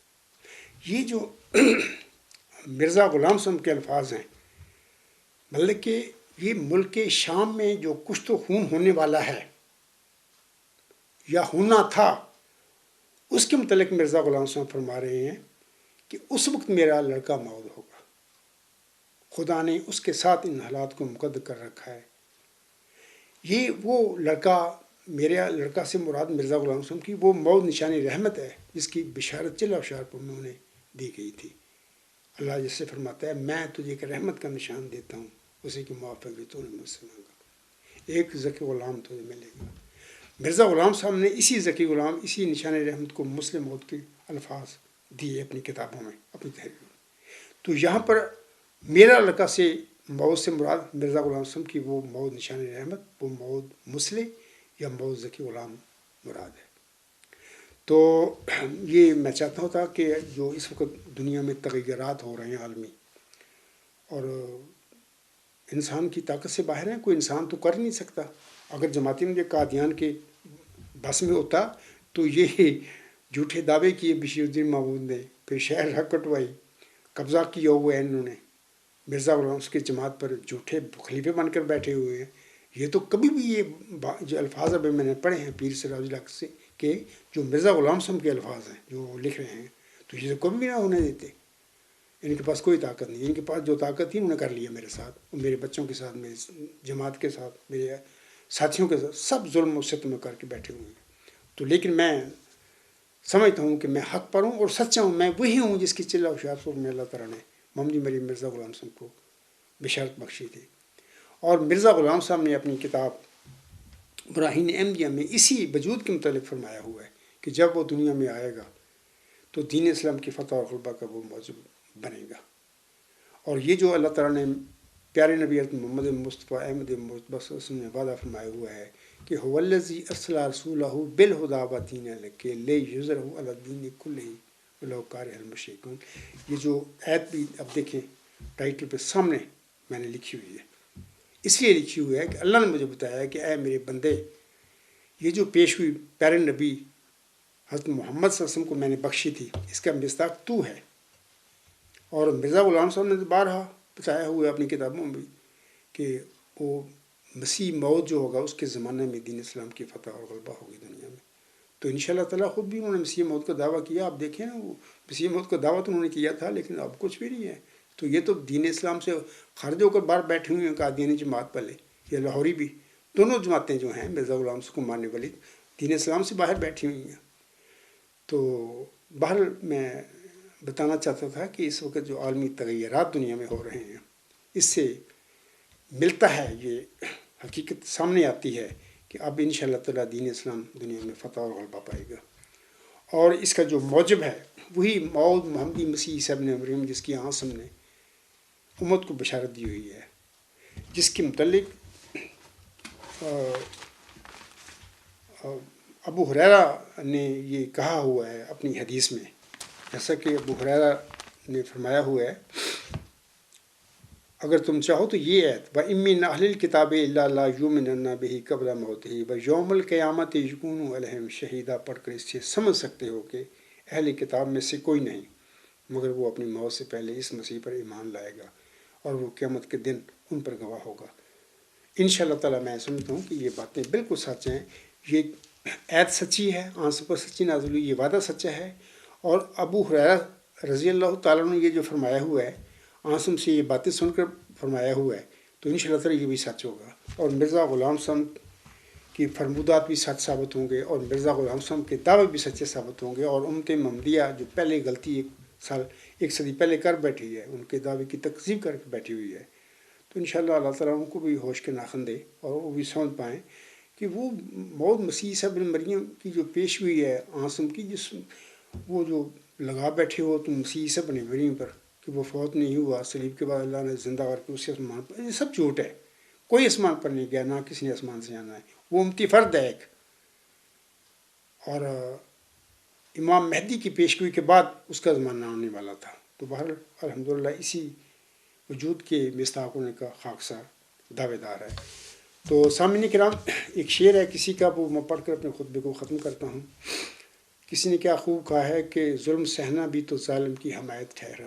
یہ جو مرزا غلام صاحب کے الفاظ ہیں، مطلب کہ یہ ملک شام میں جو کشت و خون ہونے والا ہے یا ہونا تھا، اس کے متعلق مرزا غلام صاحب فرما رہے ہیں کہ اس وقت میرا لڑکا موعود ہوگا، خدا نے اس کے ساتھ ان حالات کو مقدر کر رکھا ہے۔ یہ وہ لڑکا میرے لڑکا سے مراد مرزا غلام حسن کی وہ موت نشان رحمت ہے جس کی بشارت چل اشعار پر میں انہیں دی گئی تھی۔ اللہ جس سے فرماتا ہے میں تجھے ایک رحمت کا نشان دیتا ہوں، اسی کی موافق جو تو نے مجھ سے مانگا، ایک ذکی غلام تجھے ملے گا۔ مرزا غلام صاحب نے اسی ذکی غلام، اسی نشان رحمت کو مسلم موت کے الفاظ دیے اپنی کتابوں میں، اپنی تحریر میں۔ تو یہاں پر میرا لڑکا سے موت سے مراد مرزا غلام صاحب کی وہ موت نشان رحمت، وہ موت مسلم یا موت ذکی غلام مراد ہے۔ تو یہ میں چاہتا ہوتا کہ جو اس وقت دنیا میں تغیرات ہو رہے ہیں عالمی، اور انسان کی طاقت سے باہر ہیں، کوئی انسان تو کر نہیں سکتا۔ اگر جماعت احمدیہ قادیان کے بس میں ہوتا تو یہ جھوٹے دعوے کیے بشیر الدین محمود نے، پھر شہر رہ کٹوائی، قبضہ کیا ہوا ہے انہوں نے، مرزا غلام کی جماعت پر جھوٹے خلیفے بن کر بیٹھے ہوئے ہیں۔ یہ تو کبھی بھی یہ جو الفاظ ابھی میں نے پڑھے ہیں پیر سراج اللہ سے کہ جو مرزا غلام صاحب کے الفاظ ہیں جو لکھ رہے ہیں، تو یہ تو کبھی بھی نہ ہونے دیتے۔ ان کے پاس کوئی طاقت نہیں، ان کے پاس جو طاقت تھی انہوں نے کر لیا میرے ساتھ، میرے بچوں کے ساتھ، میری جماعت کے ساتھ، میرے ساتھیوں کے ساتھ، سب ظلم و ستم کر کے بیٹھے ہوئے ہیں۔ تو لیکن میں سمجھتا ہوں کہ میں حق پر ہوں اور سچا ہوں، میں وہی ہوں جس کی چلہ و شعار پر میں اللہ تعالیٰ نے محمدی مری مرزا غلام صاحب کو بشارت بخشی تھی۔ اور مرزا غلام صاحب نے اپنی کتاب براہین احمدیہ میں اسی وجود کے متعلق فرمایا ہوا ہے کہ جب وہ دنیا میں آئے گا تو دین اسلام کی فتح اور غلبہ کا وہ موضوع بنے گا۔ اور یہ جو اللہ تعالیٰ نے پیارے نبی حضرت محمد مصطفیٰ احمد مصطفیٰ صلی اللہ علیہ وسلم نے وعدہ فرمایا ہوا ہے کہ هو الذی ارسل رسولہ بالہدی ودین الحق لیظہرہ علی الدین کلہ ولو کارہ المشرکون۔ یہ جو آیت بھی اب دیکھیں ٹائٹل پہ سامنے میں نے لکھی ہوئی ہے، اس لیے لکھی ہوئی ہے کہ اللہ نے مجھے بتایا کہ اے میرے بندے، یہ جو پیش ہوئی پیارے نبی حضرت محمد صلی اللہ علیہ وسلم کو میں نے بخشی تھی، اس کا مصداق تو ہے۔ اور مرزا غلام صاحب نے بارہا بتایا ہوا ہے اپنی کتابوں میں بھی کہ وہ مسیح موت جو ہوگا اس کے زمانے میں دین اسلام کی فتح اور غلبہ ہوگی دنیا میں۔ تو انشاءاللہ تعالیٰ خود بھی انہوں نے مسیح موت کا دعویٰ کیا۔ آپ دیکھیں نا، وہ مسیح موت کا دعویٰ تو انہوں نے کیا تھا لیکن اب کچھ بھی نہیں ہے۔ تو یہ تو دین اسلام سے خارج ہو کر باہر بیٹھے ہوئے ہیں قادیانی جماعت والے یا لاہوری بھی، دونوں جماعتیں جو ہیں مرزا غلام صاحب کو ماننے والی دین اسلام سے باہر بیٹھی ہوئی ہیں۔ تو بہرحال میں بتانا چاہتا تھا کہ اس وقت جو عالمی تغیرات دنیا میں ہو رہے ہیں، اس سے ملتا ہے، یہ حقیقت سامنے آتی ہے کہ اب انشاءاللہ تعالیٰ دین اسلام دنیا میں فتح اور غلبہ پائے گا۔ اور اس کا جو موجب ہے وہی موعود محمدی مسیح عیسیٰ ابن مریم جس کی آسم نے امت کو بشارت دی ہوئی ہے، جس کے متعلق ابو ہریرہ نے یہ کہا ہوا ہے اپنی حدیث میں، جیسا کہ ابو ہریرہ نے فرمایا ہوا ہے، اگر تم چاہو تو یہ ایت وَإِن مِّنْ أَهْلِ الْكِتَابِ إِلَّا لَا يُؤْمِنَنَّ بِهِ قَبْلَ مَوْتِهِ وَيَوْمَ الْقِيَامَةِ يَكُونُ عَلَيْهِمْ شَهِيدًا پڑھ کر اس سے سمجھ سکتے ہو کہ اہل کتاب میں سے کوئی نہیں مگر وہ اپنی موت سے پہلے اس مسیح پر ایمان لائے گا اور وہ قیامت کے دن ان پر گواہ ہوگا۔ انشاءاللہ تعالیٰ میں سمجھتا ہوں کہ یہ باتیں بالکل سچ ہیں، یہ ایت سچی ہے، آنسوں پر سچی نازل ہوئی، یہ وعدہ سچا ہے۔ اور ابو ہریرہ رضی اللہ تعالیٰ نے یہ جو فرمایا ہوا ہے، آنسم سے یہ باتیں سن کر فرمایا ہوا ہے، تو انشاءاللہ تعالیٰ یہ بھی سچ ہوگا۔ اور مرزا غلام صاحب کی فرمودات بھی سچ ثابت ہوں گے اور مرزا غلام صاحب کے دعوے بھی سچے ثابت ہوں گے، اور امت محمدیہ جو پہلے غلطی ایک صدی پہلے کر بیٹھی ہے، ان کے دعوے کی تکذیب کر کے بیٹھی ہوئی ہے، تو انشاءاللہ اللہ تعالیٰ ان کو بھی ہوش کے ناخن دے اور وہ بھی سمجھ پائیں کہ وہ موت مسیح عیسیٰ ابن مریم کی جو پیش ہوئی ہے آسم کی، جس وہ جو لگا بیٹھے ہو تم مسیح عیسیٰ ابن مریم پر کہ وہ فوت نہیں ہوا، صلیب کے بعد اللہ نے زندہ کر کے اسے آسمان پر، یہ سب جھوٹ ہے، کوئی آسمان پر نہیں گیا، نہ کسی نے آسمان سے جانا ہے، وہ امتی فرد ہے ایک۔ اور امام مہدی کی پیشگوئی کے بعد اس کا زمانہ آنے والا تھا۔ تو بہرحال الحمدللہ اسی وجود کے مصداق ہونے کا خاکسار دعوے دار ہے۔ تو سامعین کرام، ایک شعر ہے کسی کا، وہ میں پڑھ کر اپنے خطبے کو ختم کرتا ہوں۔ کسی نے کیا خوب کہا ہے کہ ظلم سہنا بھی تو ظالم کی حمایت ٹھہرا،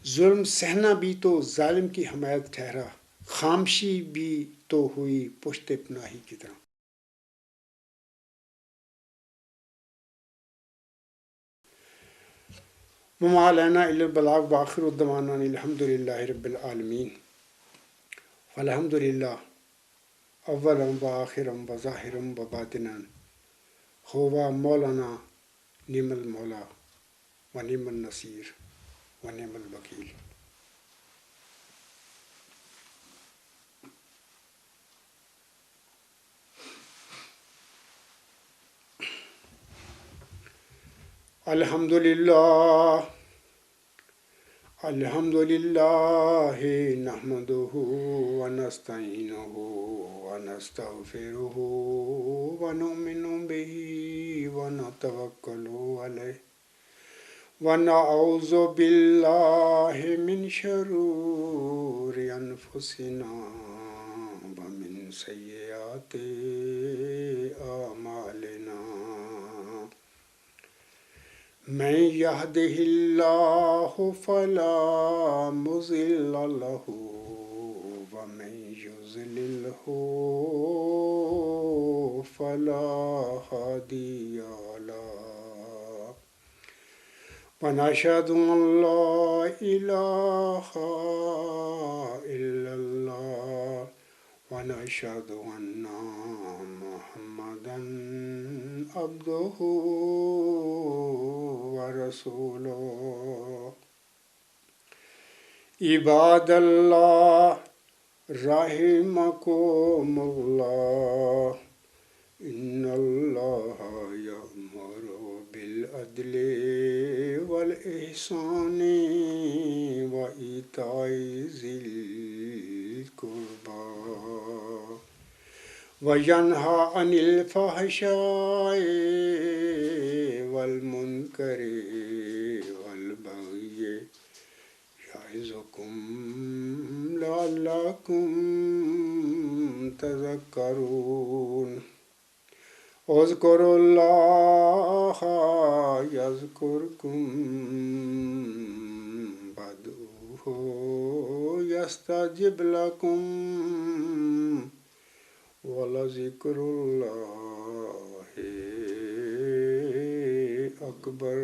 ظلم سہنا بھی تو ظالم کی حمایت ٹھہرا، خامشی بھی تو ہوئی پشت پناہی کی طرح۔ وما علینا الا البلاغ وآخر دعوانا الحمد للہ رب العالمین۔ فالحمد للہ اولم و آخرم و ظاہرم و باطنن ہوا مولانا نعم المولا و نعم النصیر و نعم الوکیل. الحمد للہ نحمده ونستعینه ونستغفره ونؤمن به ونتوکل علیہ ونعوذ باللہ من شرور انفسنا ومن سیئات اعمالنا من يهده الله فلا مضل له ومن يضلله فلا هادي له ونشهد أن لا إله إلا الله ونشهد أن محمدا عبده ورسوله. عباد الله رحمكم الله إن الله يأمر بالعدل والإحسان وإيتاء ذي القربى وينهى عن الفحشاء والمنكر والبغي يعظكم لعلكم تذكرون. اذكروا الله يذكركم وادعوه يستجب لكم ولذكر الله أكبر.